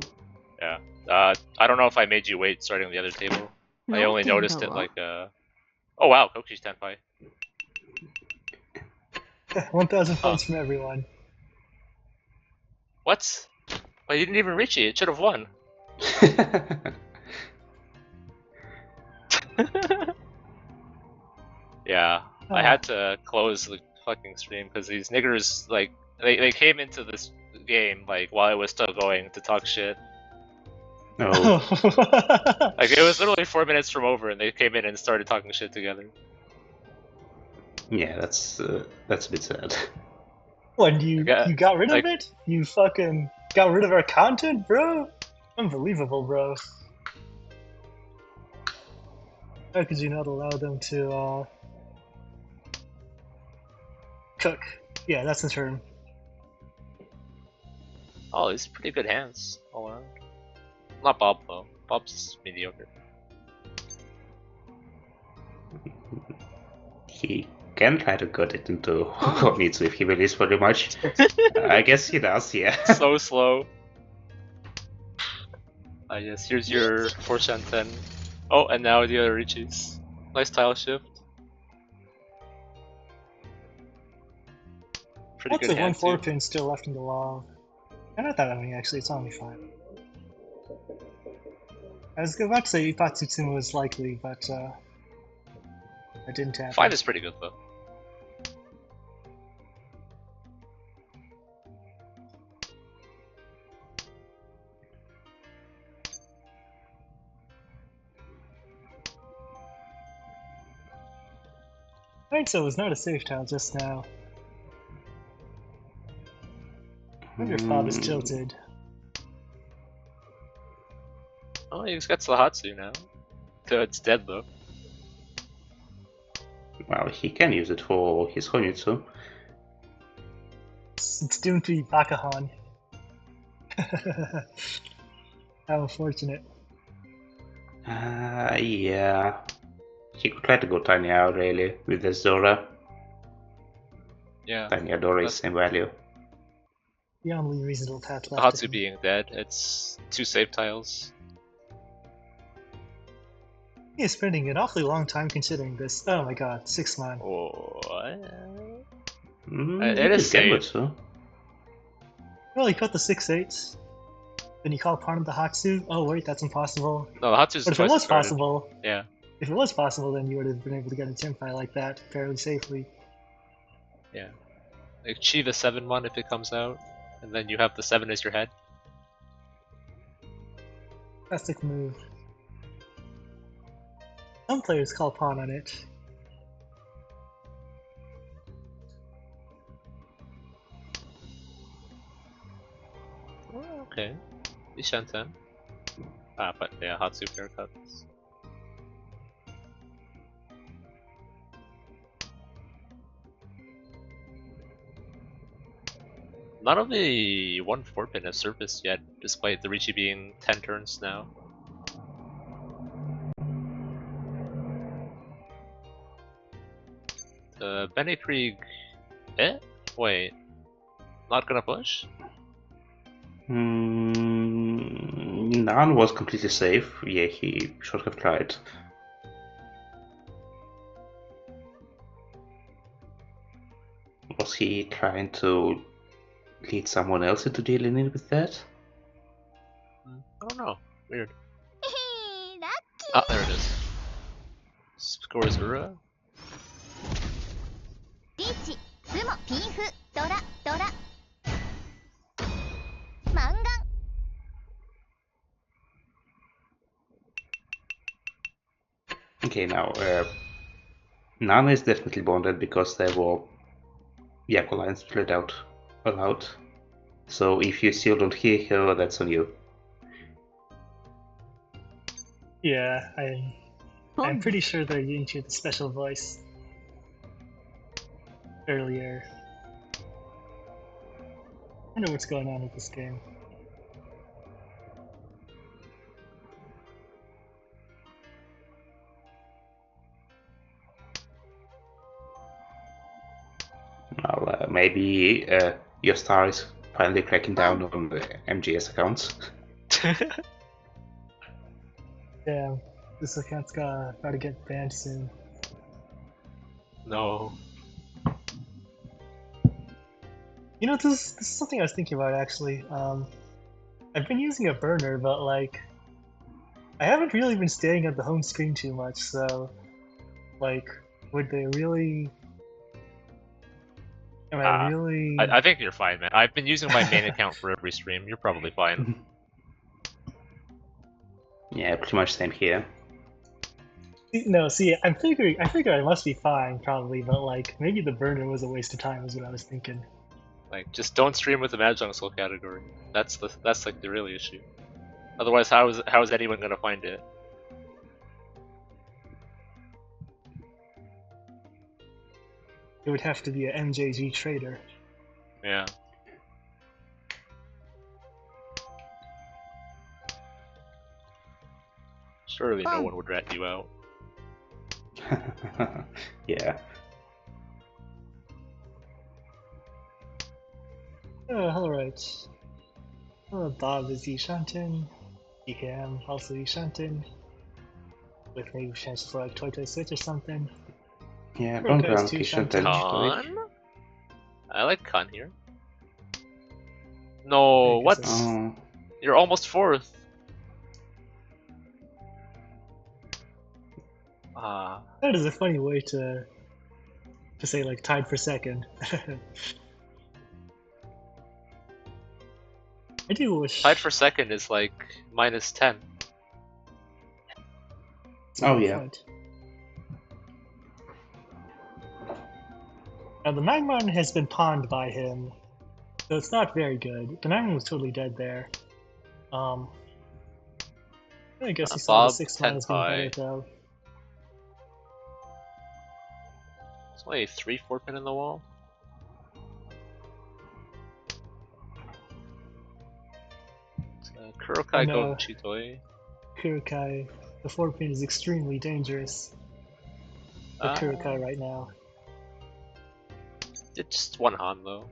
Yeah. I don't know if I made you wait starting on the other table. I only noticed it like Oh wow, Kokushi's Tenpai. 1,000 points from everyone. What? Well, you didn't even reach it. It should have won. Yeah, I had to close the fucking stream because these niggers, like, they came into this game, like, while it was still going to talk shit. Oh. Like, it was literally 4 minutes from over and they came in and started talking shit together. Yeah, that's a bit sad. What, you got rid of it? You fucking got rid of our content, bro? Unbelievable, bro. How could you not allow them to, cook? Yeah, that's the term. Oh, these are pretty good hands all around. Not Bob, though. Bob's mediocre. He can try to cut it into Komitsu if he believes pretty much. I guess he does, yeah. So slow. Yes, here's your 410. Oh, and now the other Richis. Nice tile shift. Pretty What's good the hand 1-4 too. pin still left in the wall? Not that many, actually. It's only 5. I was about to say Ipatsutsumu was likely, but I didn't happen. 5 is pretty good though. I think so. It was not a safe tile just now. I wonder if Bob is tilted. Oh, he's got Sahatsu now. So it's dead though. Well, he can use it for his Honitsu. It's doomed to be Bakahan. How unfortunate. Yeah. He could try to go Tiny out really with the Zora. Yeah. Tiny Dora is same value. The only reasonable path left. Sahatsu being dead, it's 2 save tiles. He is spending an awfully long time considering this. Oh my god, 6 man. What? It It is safe. So. Well, he cut the 6-8. Then he called pawn of the Hatsu. Oh wait, that's impossible. No, Hatsu's But if it twice was discarded. possible, Yeah. if it was possible, then you would have been able to get a Tenpai like that fairly safely. Yeah. Achieve a 7-1 if it comes out, and then you have the 7 as your head. Fantastic move. Some players call pawn on it. Oh, okay. Ishanten. But yeah, Hatsu haircuts. None of the 1-4 pin has surfaced yet, despite the Richi being 10 turns now. The Bene Krieg. Wait. Not gonna push? Nan was completely safe. Yeah, he should have tried. Was he trying to lead someone else into dealing in with that? I don't know. Weird. ラッ Ah, there it is. Scores Ura. キーリーチスモピンフドラドラマンガン Okay, now Nana is definitely bonded because there were Yako lines split out allowed. So if you still don't hear her, that's on you. Yeah, I'm pretty sure that you didn't hear the special voice earlier. I wonder what's going on with this game. Well, maybe your star is finally cracking down on the MGS accounts. Damn, this account's gotta get banned soon. No. You know, this is something I was thinking about actually. I've been using a burner, but like, I haven't really been staying at the home screen too much, so like, would they really? Am I really? I think you're fine, man. I've been using my main account for every stream. You're probably fine. Yeah, pretty much same here. No, see, I figure I must be fine probably, but like, maybe the burner was a waste of time, is what I was thinking. Like, just don't stream with the Mahjong Soul category. That's like the real issue. Otherwise, how is anyone gonna find it? It would have to be a MJG trader. Yeah. Surely no one would rat you out. Yeah. Oh, alright. Bob is Ishanten. EKM also Ishanten. With maybe chance for like Toy Switch or something. Yeah, Okay, don't it's run too Kishan shanty. Khan? I like Khan here. No, I guess what? it's- Oh, You're almost fourth. Ah, That is a funny way to say like tied for second. I do wish. tied for second is like -10. Oh, yeah. Now the Magmon has been pawned by him, so it's not very good. The Magmon was totally dead there. I guess he saw the Bob 6-1 as being better Tenpai. though. There's only 3-4 pin in the wall. Kurokai And, Go Chitoi. Kurokai, the 4-pin is extremely dangerous for Kurokai right now. It's just one Han though.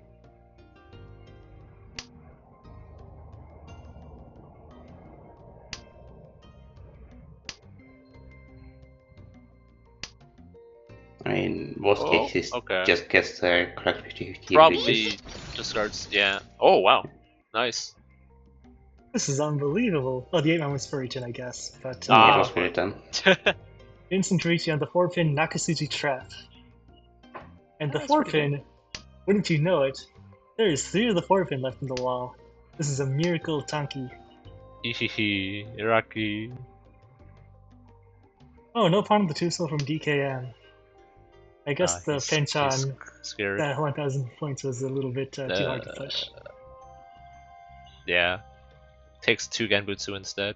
I mean, worst Oh, case is okay. just gets the correct 50-50. Probably discards. Yeah. Oh wow, nice. This is unbelievable. Oh, the 8-man was Furiton, I guess. But Yeah, it was very done. instant reach on the 4-pin Nakasuji Trap. And the That's pretty 4-pin, wouldn't you know it, there is 3 of the 4-pin left in the wall. This is a miracle Tanki. Ihihi, Iraqi. Oh, no pawn on the 2 from DKM. I guess the pinch on scared. that 1,000 points was a little bit too hard to push. Yeah. Takes 2 Genbutsu instead.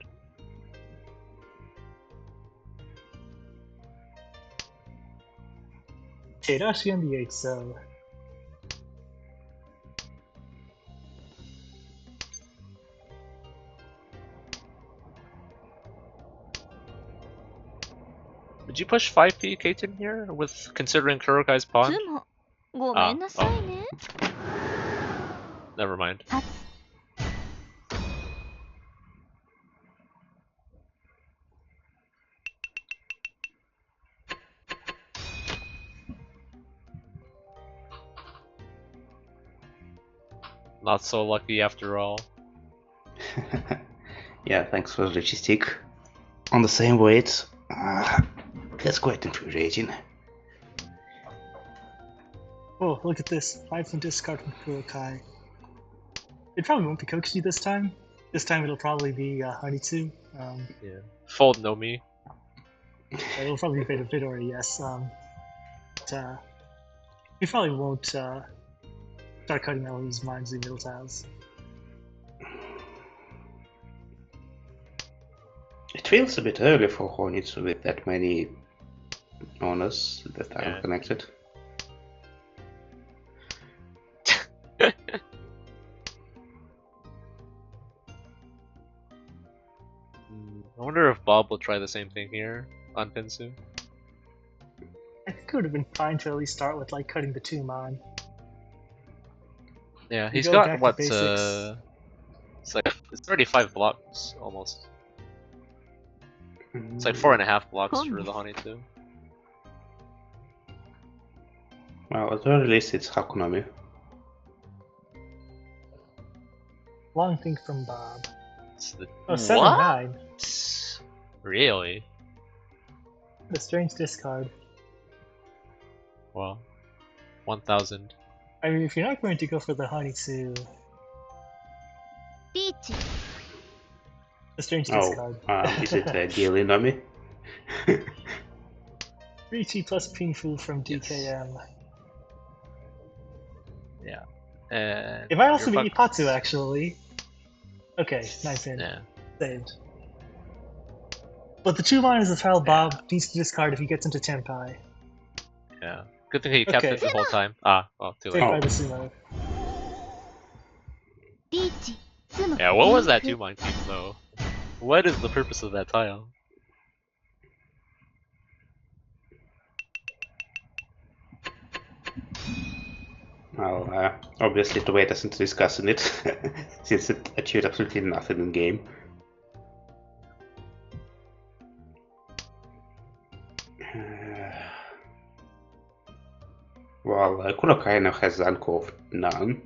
Tadashi on the 8, so... Would you push 5p Kaiten here with considering Kurokai's pawn? つもごめんなさいね。 Never mind. 初 Not so lucky after all. Yeah, thanks for the logistic. On the same weight, that's quite infuriating. Oh, look at this. 5 from discard from Kurokai. It probably won't be Kokushi this time. This time it'll probably be Hanitsu. Yeah. Fold Nomi. It'll probably be Vidori, yes. But, we probably won't start cutting all these mines in middle tiles. It feels a bit early for Hornets with that many owners that are connected. I wonder if Bob will try the same thing here on Pinsu. I think it would have been fine to at least start with like cutting the 2 mon. Yeah, You he's go got back to what? basics. It's 35 blocks almost. It's like 4.5 blocks for the Hanitsu. Well, at the very least, it's Hakunomi. Long thing from Bob. The... Oh, 7-9. What? Really? What a strange discard. Well, 1,000. I mean, if you're not going to go for the Hanitsu, リーチ a strange discard. Is it Gilly Nomi? Riichi plus Pinfu from DKM. Yeah. And It might also you're be Ipatsu, actually. Okay, nice in. Yeah. Saved. But the 2 mon is a tile Bob needs to discard if he gets into Tenpai. Yeah. Good thing he kept Okay. it the whole time. Ah, well, too Saved late. by the sumo. リーチつむ Yeah, what was that 2 mine keep though? What is the purpose of that tile? Well, obviously the way doesn't discuss in it, since it achieved absolutely nothing in game. Well, Kurokai now has Zanko of none.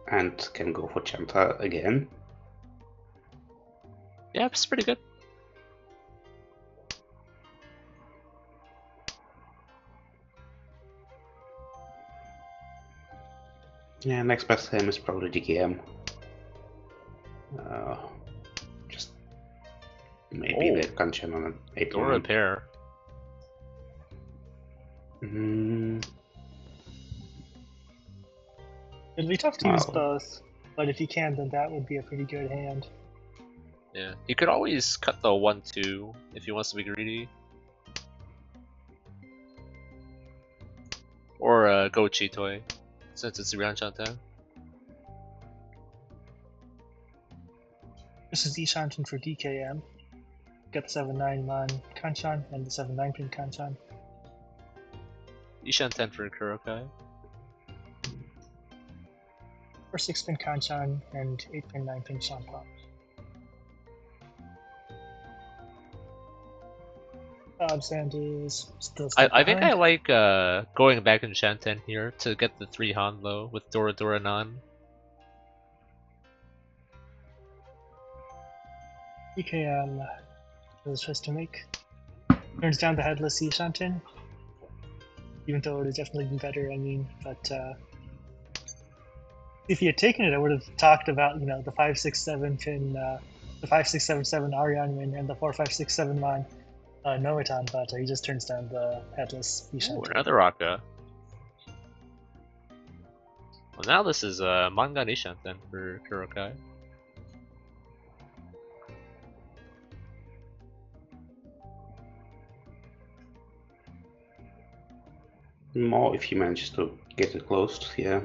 And can go for Chanta again. Yeah, it's pretty good. Yeah, next best him is probably DKM. Just maybe the Kanchan on an 8 Door repair. It'll be tough to use Wow. both, but if you can, then that would be a pretty good hand. Yeah, he could always cut the 1-2 if he wants to be greedy. Or go Chitoi, since it's Iran Chantan. This is Ishantin for DKM. Got the 7-9 mon Kanchan and the 7-9 pin Kanchan. Ishan 10 for Kurokai. Or 6 pin Kanchan and 8 pin 9 pin Shanpa. Sand is still I think I behind. like going back in Shanten here to get the 3 Hanlo with Dora Dora Nan. DKM was supposed to make. Turns down the headless Ishantin. Even though it would definitely be better, I mean, but if he had taken it, I would have talked about, you know, the 5, 6, 7 pin the 5677 Arianmin and the 4567 Noaton, but he just turns down the Atlas Ooh, Ishanten. another Raka. Well, now this is Mangan Ishanten for Kurokai. More if he manages to get it closed, yeah.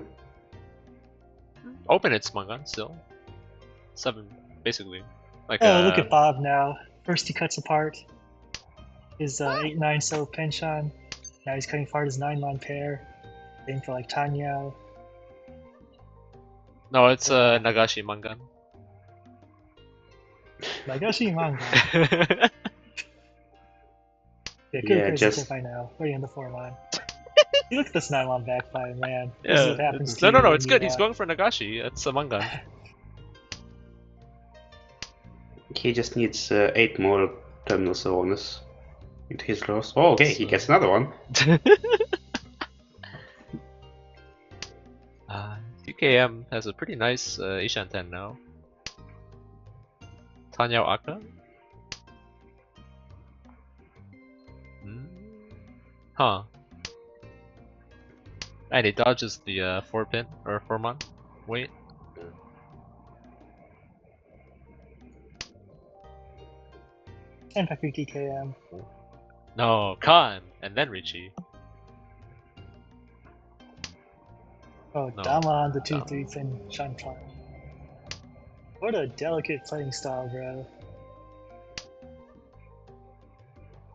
Open it's Mangan still. 7, basically. Like Oh, look at Bob now. First he cuts apart his 8-9 So Penshan. Now he's cutting apart his 9-man pair. Aiming for like Tanyao. No, it's Nagashi Mangan. Nagashi manga. Yeah, Yeah, just just- by now. Already on the 4-man. You look at this 9-man backfire, man. This is Yeah, what happens it's, to no, you when it's you, good. He's going for Nagashi. That's a Mangan. He just needs 8 more terminal Soronis into his draws. Oh, okay, he gets another one. DKM has a pretty nice Ishanten now. Tanyao Aka? Huh. And he dodges the 4-pin, or 4-man. Wait. And Paku DKM. No, Khan! And then Richie. Oh, No, Dama on the Dama. 2-3 fin Shanpan. What a delicate playing style, bro.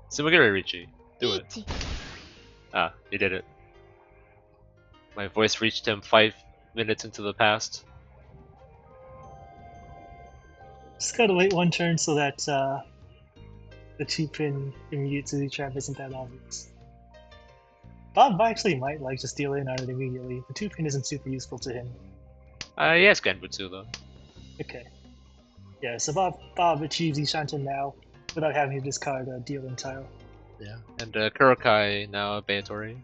Sumagiri Richie. Do it. 1 Ah, he did it. My voice reached him 5 minutes into the past. Just gotta wait one turn so that the 2-pin immediate Suzu trap isn't that obvious. Bob actually might like just deal in on it immediately. The 2-pin isn't super useful to him. He has Genbutsu though. Okay. Yeah, so Bob achieves Ishanten now without having to discard a deal-in tile. Yeah. And Kurokai now Bayatori.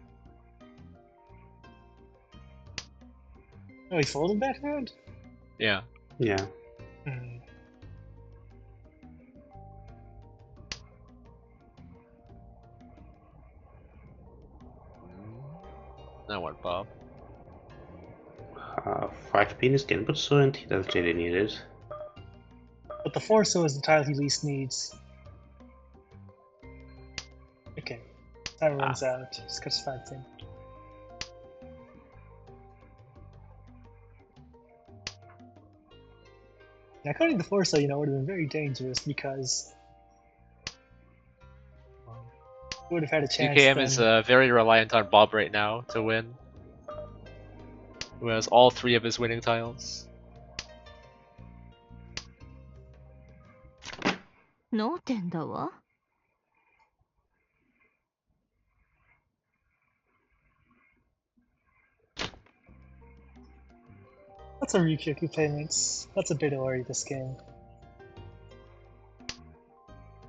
Oh, he folded back around? Yeah. Yeah. Hmm. Now what, Bob? 5 pin is Genbutsu and he doesn't really need it. But the 4-so is the tile he least needs. Okay. Time runs out. Just cuts 5 pin. Now, cutting the 4-so, would have been very dangerous because he would have had a chance. DKM then. is very reliant on Bob right now to win. Who has all 3 of his winning tiles. 脳天だわ。 That's a Ryukyoku payments. That's a bit worry this game.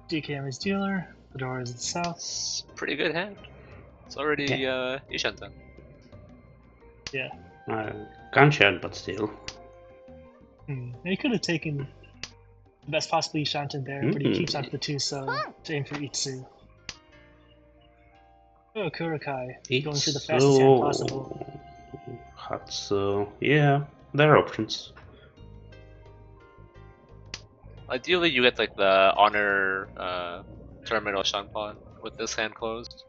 DKM is dealer. Fedora is the south. It's a pretty good hand. It's already Ishanten. Yeah. Ganchan, but still. Now he could have taken the best possibly Shanten there, but he keeps onto the 2-so to aim for Itsu. Oh, Kurokai, going for the fastest hand possible. Hatsu, yeah, there are options. Ideally, you get like the honor terminal Shanpan with this hand closed.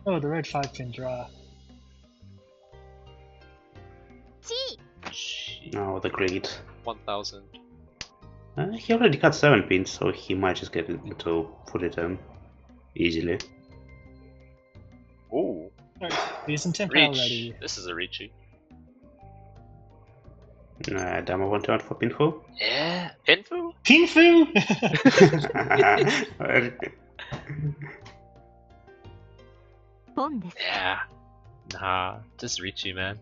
Oh, the red 5-pin draw. 1 Now the greed. 1000. He already got 7 pins, so he might just get it into Furitan easily. Ooh. Alright, he's in tempo Reach. already. This is a Richie. Dama 1 turn for Pinfu. Yeah. Pinfu? Pinfu! ポンです。 Yeah. Nah, just Richie, man.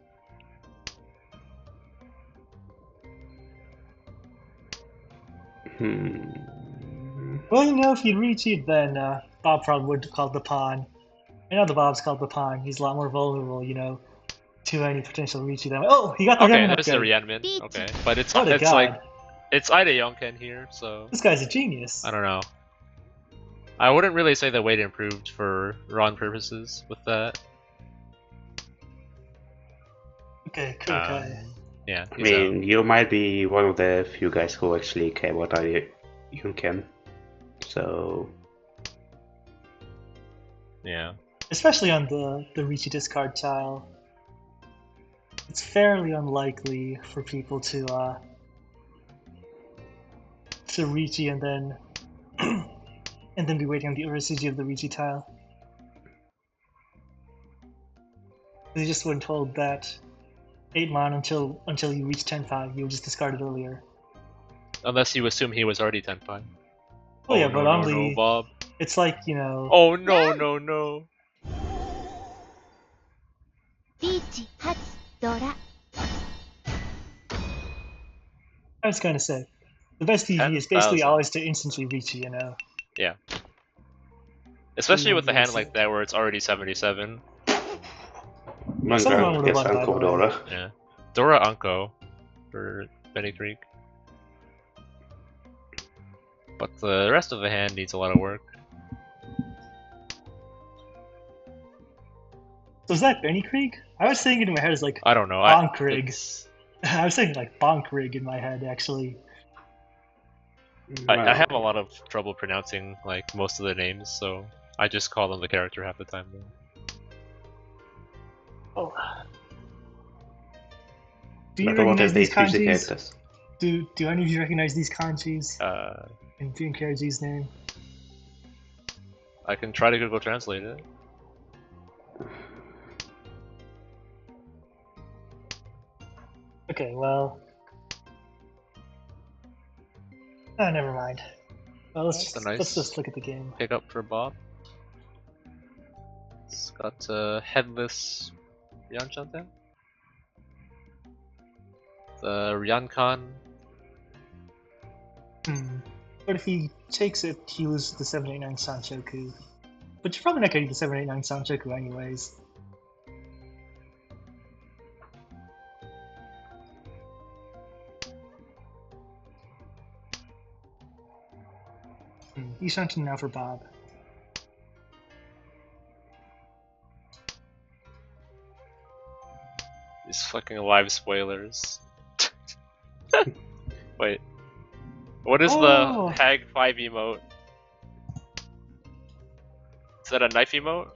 Well, if he'd reach it, then Bob probably would have called the pawn. I know the Bob's called the pawn. He's a lot more vulnerable, to any potential reach than. Oh, he got the Okay, Remen there's the upgrade. Rianmin. Okay, but it's Oh, the it's god. like It's Ida Yonken here, so This guy's a genius. I don't know. I wouldn't really say the weight improved for Ron purposes with that. Okay, Kurokai. Yeah, I he's out. mean, you might be one of the few guys who actually care what you can. So Yeah. Especially on the Ricci discard tile. It's fairly unlikely for people to Ricci and then and then be waiting on the Urasuji of the Ricci tile. They just weren't told that 8 mon until you reach 10-5, you would just discard it earlier. Unless you assume he was already 10-5. Oh yeah, no, but no, only no, Bob. it's like, you know. Oh no, no, no. リーチ初ドラ I was gonna say, the best PvP is basically 10,000. always to instantly Ricci, you know. Yeah. Especially with a hand That's like it. that where it's already 77. Someone Manga would've gets won, by the Uncle way. Dora. Yeah. Dora Anko for Benny Creek. But the rest of the hand needs a lot of work. So is that Benny Krieg? I was thinking in my head as like I don't know. Bonk Rig. it's- I was thinking like Bonk Rig in my head actually. I have a lot of trouble pronouncing like most of the names, so I just call them the character half the time. Oh. Do you But a lot recognize of these they choose the kanjis? characters. Do any of you recognize these kanjis Uh, in Junkarji's name? I can try to Google Translate it. Okay, well. Oh, never mind. Well, That's a nice- let's just look at the game. Pick up for Bob. It's got headless Ryanchan then. The Ryankan. But if he takes it, he loses the 789 Sanchoku. But you're probably not getting the 789 Sanchoku anyways. Ishantan now for Bob. These fucking live spoilers. Wait. What is Oh. the Hag 5 emote? Is that a knife emote?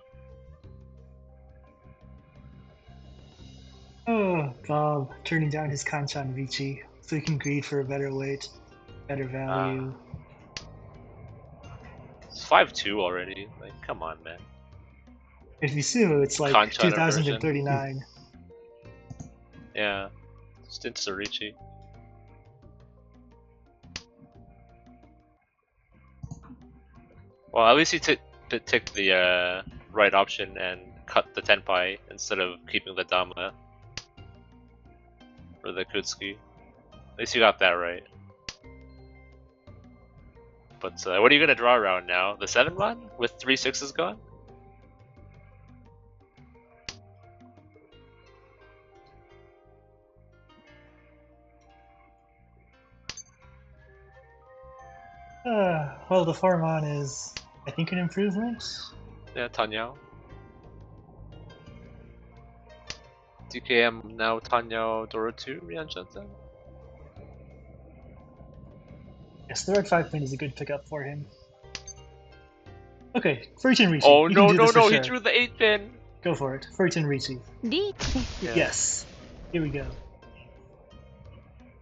Oh, Bob turning down his Kanchan Ricci so he can greed for a better weight, better value. It's 5-2 already. Like, come on, man. If you Sumo, it's like Kanchan 2039. Yeah. Just Sarichi. Well, at least he ticked the right option and cut the Tenpai instead of keeping the Dama for the Kutsuki. At least you got that right. But what are you gonna draw around now? The 7 one with 3 6s gone? Well, the Farman is, I think, an improvement. Yeah, Tanyao. DKM now Tanyao Doro 2 Ryanchan then? Yes, the red 5 pin is a good pickup for him. Okay, Furitan Ricci. Oh you no can do no this for no! sure. He drew the 8 pin. Go for it, Furitan Ricci. リーチです Yeah. Yes, here we go.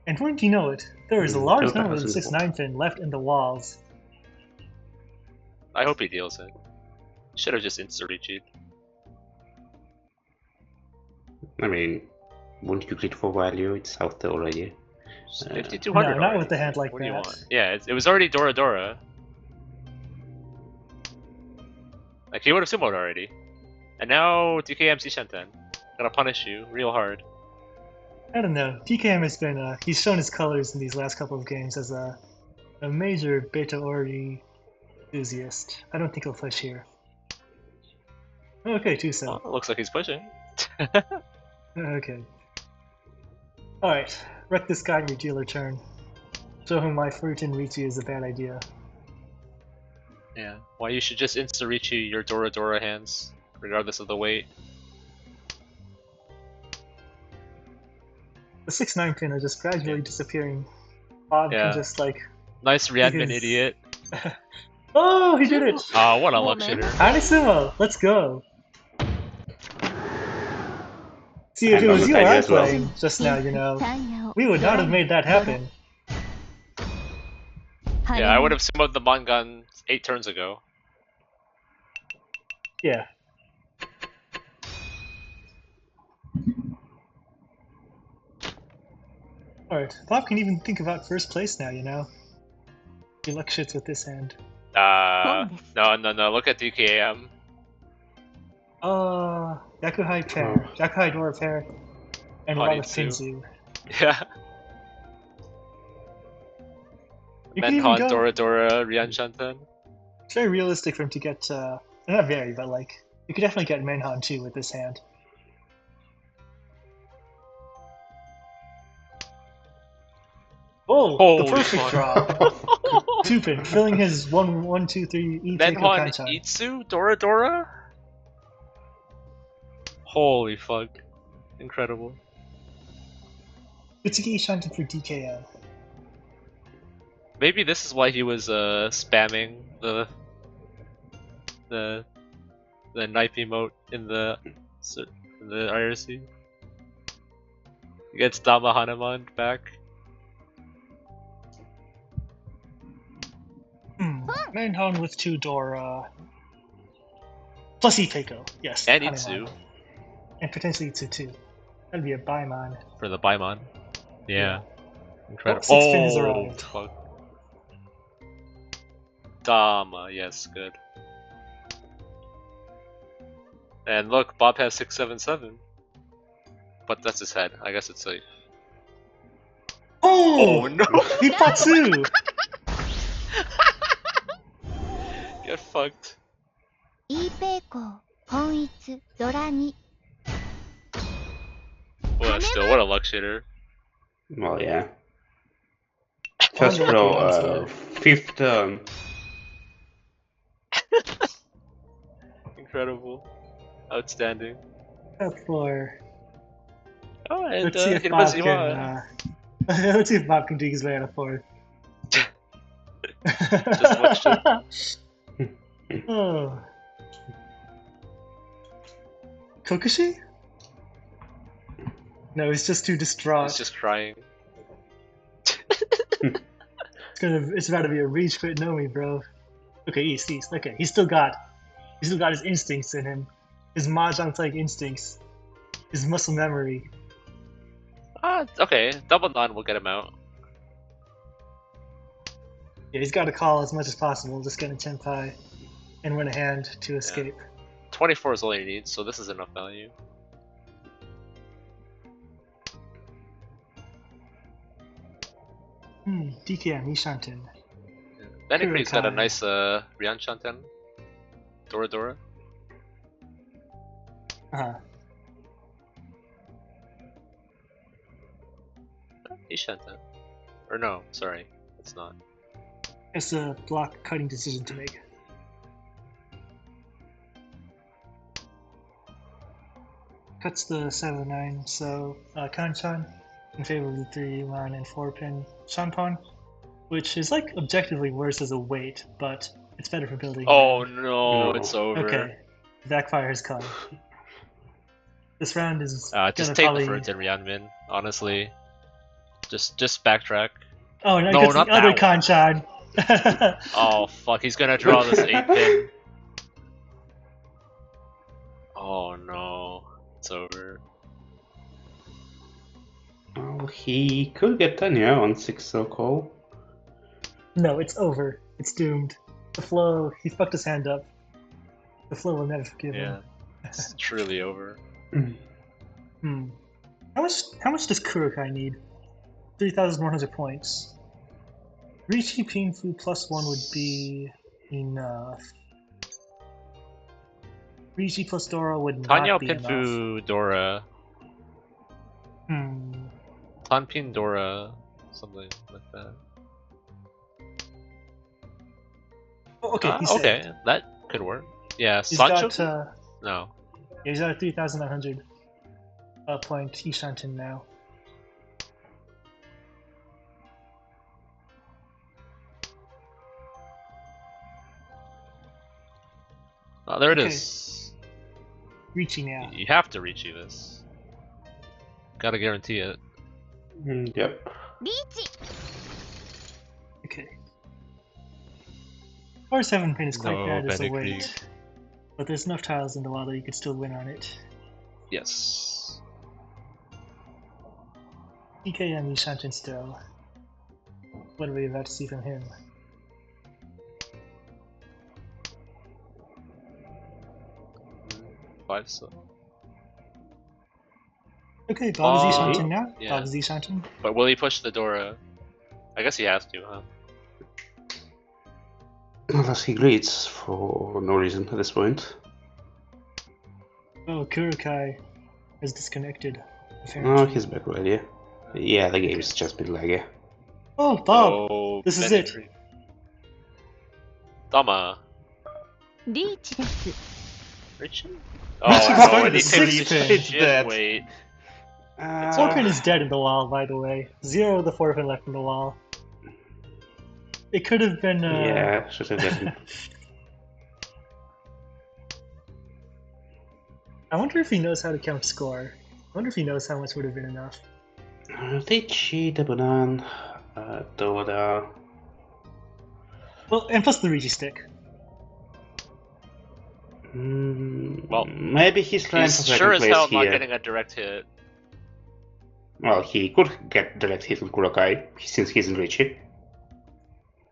And wouldn't you know it, there is a large Total number of the has 6-9 pin left in the walls. I hope he deals it. Should have just insta-reached. I mean, wouldn't you greed for value? It's out there already. 5200. No, not with the hand like What do you that. want? Yeah, it was already Dora Dora. Like he would have summoed already. And now DKM Sishenten. Gonna punish you real hard. I don't know. DKM has been, he's shown his colors in these last couple of games as a major Beta Ori enthusiast. I don't think he'll push here. Okay, Tuso. Well, looks like he's pushing. Okay. Alright, wreck this guy on your dealer turn. show him why Fruitin Riichi is a bad idea. Yeah. Why you should just insta-Riichi your Dora Dora hands, regardless of the weight. The 6-9 pin are just gradually disappearing. Bob Yeah. can just like. Nice Ryanman His- idiot. Oh, he did it! Oh, what a luck shitter. Hanisumo, let's go. See, if And it on was the you or tiger I as well. playing just now, you know, タイヤを we would not have made that happen. Yeah, I would have summoned the Mangan 8 turns ago. Yeah. Alright, Bob can even think about first place now, you know? He luck shits with this hand. No, look at DKM. Yakuhai pair, Yakuhai Dora pair, and Wada Hanitsu. Pinzu. Yeah. You can even Menhon, go. Dora Dora, Ryan Shanten. It's very realistic for him to get, not very, but like, you could definitely get Menhan too with this hand. Oh, the Holy perfect fuck. draw. Tupin, filling his 1, 2, 3 E Keiko Menhon, Kanchan. Itsu, Dora Dora? Holy fuck. Incredible. Utsugi Shanten for DKM. Maybe this is why he was spamming the knife emote in the IRC. He gets Dama Hanuman back. Menhan with 2 Dora. Plus Ikeiko, yes. And Hanuman. Itsu And potentially Itsu too. That'd be a Baimon. for the Baimon. Yeah. Incredible. Oh, 6 pin is Oh, arrived. fuck. Dama, yes, good. And look, Bob has 677. But that's his head. I guess it's safe. Oh! no! Ipatsu! Get fucked. イーペイコー本一ドラ2 Well, still, what a luck shitter. Well, yeah. First Wonder row, what the answer. 5th turn. Incredible. Outstanding. Top 4. Oh, and Let's see if Bob can, Hiromaziwa. let's see if Bob can dig his way out of 4th. Just watched Oh. Kokushi? No, he's just too distraught. He's just crying. It's about to be a reach quit Nomi, bro. Okay, East. Okay, he's still got his instincts in him. His Mahjong-like instincts. His muscle memory. Okay, double non will get him out. Yeah, he's got to call as much as possible, just get a Tenpai and win a hand to escape. 24 is all he needs, so this is enough value. DKM, Ishanten. Benikri's got a Kurokai. nice Ryan Shanten. Dora Dora. Uh-huh. Ishanten. Or no, sorry, it's not. It's a block cutting decision to make. Cuts the 7-9, so Kanchan in favor of the 3-1 and 4-pin Shanpon, which is like objectively worse as a weight, but it's better for building. Oh no, No. it's over. Okay, backfire has come. This round is Just gonna take probably... the Fruits and Ryanmin, honestly. Just backtrack. Oh, no, No, he gets not the other that Kanchan. Oh fuck, he's gonna draw this 8-pin. Oh no, it's over. Oh, he could get Tanya on 6 so-called. No, it's over. It's doomed. The flow, he fucked his hand up. The flow will never forgive Yeah, him. it's truly over. How much does Kurokai need? 3,100 points. Riichi Pinfu plus 1 would be enough. Riichi plus Dora would Tanya not be enough. Pinfu Dora. Hmm. Tanpin Dora. Something like that. Oh, okay, he's Okay, saved. that could work. Yeah, He's Sancho? got No. he's got a 3,900 point Ishanten now. Oh, there it Okay. is. Reaching now. You have to reach this. Gotta guarantee it. Yep. リーチ Okay. 4-7 pin is quite No, bad as a Bennett weight, Krieg. but there's enough tiles in the wild that you could still win on it. Yes. EKM Ishanten still. What are we about to see from him? Five so. Okay, Bob is Oh, Ishanten now. yeah. Bob is Ishanten. But will he push the Dora? I guess he has to, huh? Unless he greets for no reason at this point. Oh, Kurokai is disconnected. Oh, Apparently. he's back already. Yeah, the game's just been laggy. Oh, Bob! Oh, this is Bennett it. Krieg. Tama. リーチです Richie? Richie's Oh, going no, to and he sleep takes in. the It's shit dead. weight. Forpin is dead in the wall, by the way. 0 of the Forpin left in the wall. It could have been. Yeah, should have gotten. I wonder if he knows how to count score. I wonder if he knows how much would have been enough. Richie, the Banan, Dora. Well, and plus the Rigi stick. Well, maybe he's trying He's for second sure as place hell here. not getting a direct hit. Well, he could get direct hit on Kurokai since he's in Richie.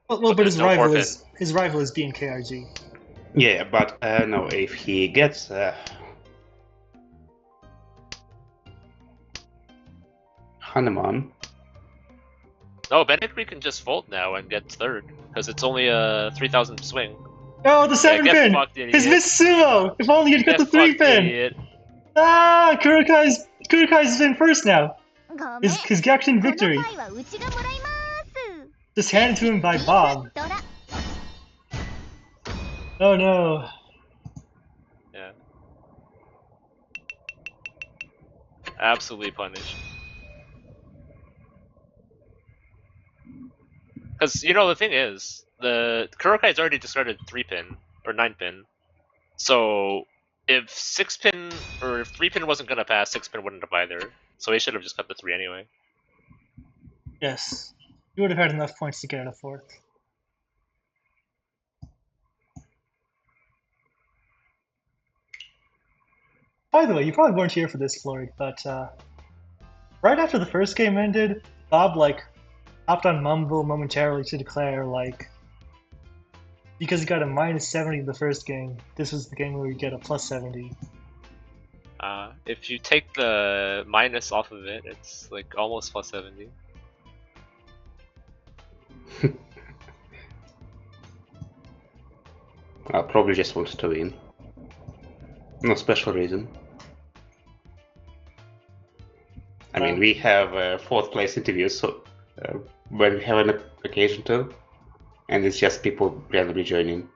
Well, But but his there's no rival is being KRG. Yeah, but no, if he gets Hanuman, No, Bennett Krieg can just fold now and get third, because it's only a 3,000 swing. Oh, the 7 get pin! fucked, idiot. His missed sumo! If only he'd got the Get 3 fucked, pin! idiot. Ah, Kurokai's in first now. ごめん His Gyakushin この victory. 回はうちがもらいます Just handed to him by Bob. ドラ Oh no. Yeah. Absolutely punished. Because, you know, the thing is, the Kurokai's already discarded 3-pin, or 9-pin. So, if 6-pin, or if 3-pin wasn't gonna pass, 6-pin wouldn't have either. So he should have just cut the 3 anyway. Yes. You would have had enough points to get a 4th. By the way, you probably weren't here for this, Floyd, but right after the first game ended, Bob hopped on Mumble momentarily to declare because he got a -70 in the first game, this was the game where you get a +70. If you take the minus off of it, it's like almost +70. I probably just wanted to win. No special reason. I mean, we have 4th place interviews, so when we have an occasion to, and it's just people randomly joining.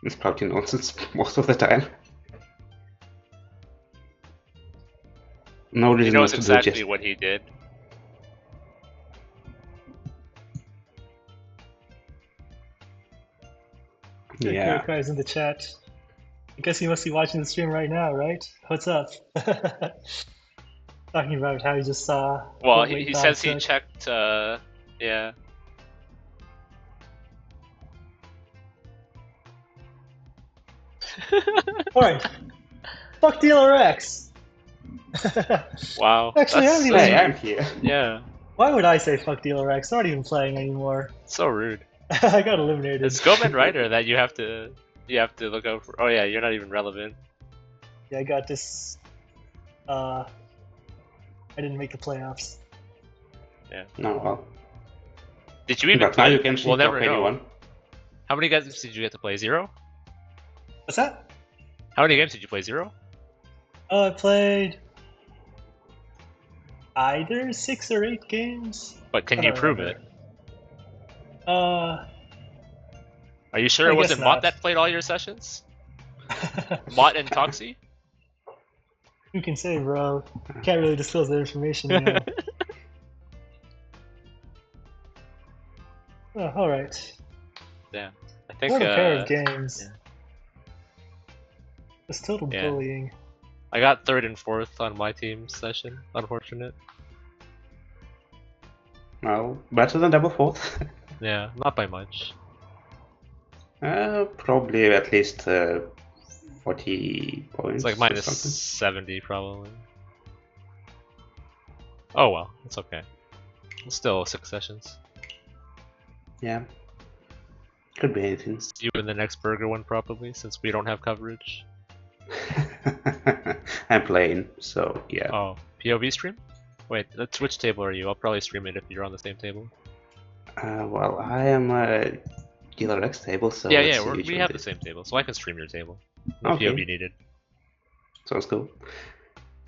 It's probably nonsense most of the time. No He reason knows not to exactly do just. what he did. Yeah. Kurokai's in the chat. I guess he must be watching the stream right now, right? What's up? Talking about how he just saw. Well, what he weight says Bob he took. checked, yeah. Alright. Fuck Dealer X! Wow. Actually, that's I don't even- Hey, I'm here. Yeah, Why would I say fuck Dealer X? I'm not even playing anymore. so rude. I got eliminated. It's Gomen Rider that you have to look out for. Oh yeah, you're not even relevant. Yeah, I got this. I didn't make the playoffs. No, well. Did you even But now play? you can We'll sneak never up know. anyone. How many games did you get to play? 0? What's that? How many games did you play? 0? I played either 6 or 8 games. But can I you don't prove remember. it? Are you sure I it guess wasn't not. Mott that played all your sessions? Mott and Toxie? Who can say, bro? Can't really disclose that information, you know. Oh, alright. Damn. I think. What a pair of games. yeah. It's total Yeah. bullying. I got 3rd and 4th on my team session. Unfortunate. Well, better than double fourth. Yeah, not by much. Probably at least 40 points. It's like or minus something. 70 probably. Oh well, it's okay. It's still 6 sessions. Yeah. Could be anything. You in the next burger one probably, since we don't have coverage. I'm playing, so yeah. Oh, POV stream? Wait, which table are you? I'll probably stream it if you're on the same table. Well, I am a Dealer X table, so yeah, let's yeah, see which we one have it the is. same table, so I can stream your table. No Okay. POV needed. Sounds cool.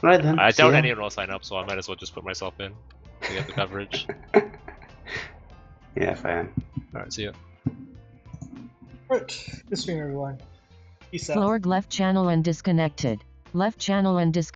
Right then. I see doubt ya. anyone will sign up, so I might as well just put myself in to get the coverage. Yeah, fine. Alright, see ya. Right. Good stream, everyone. Peace out. Florg left channel and disconnected. Left channel and disconnected.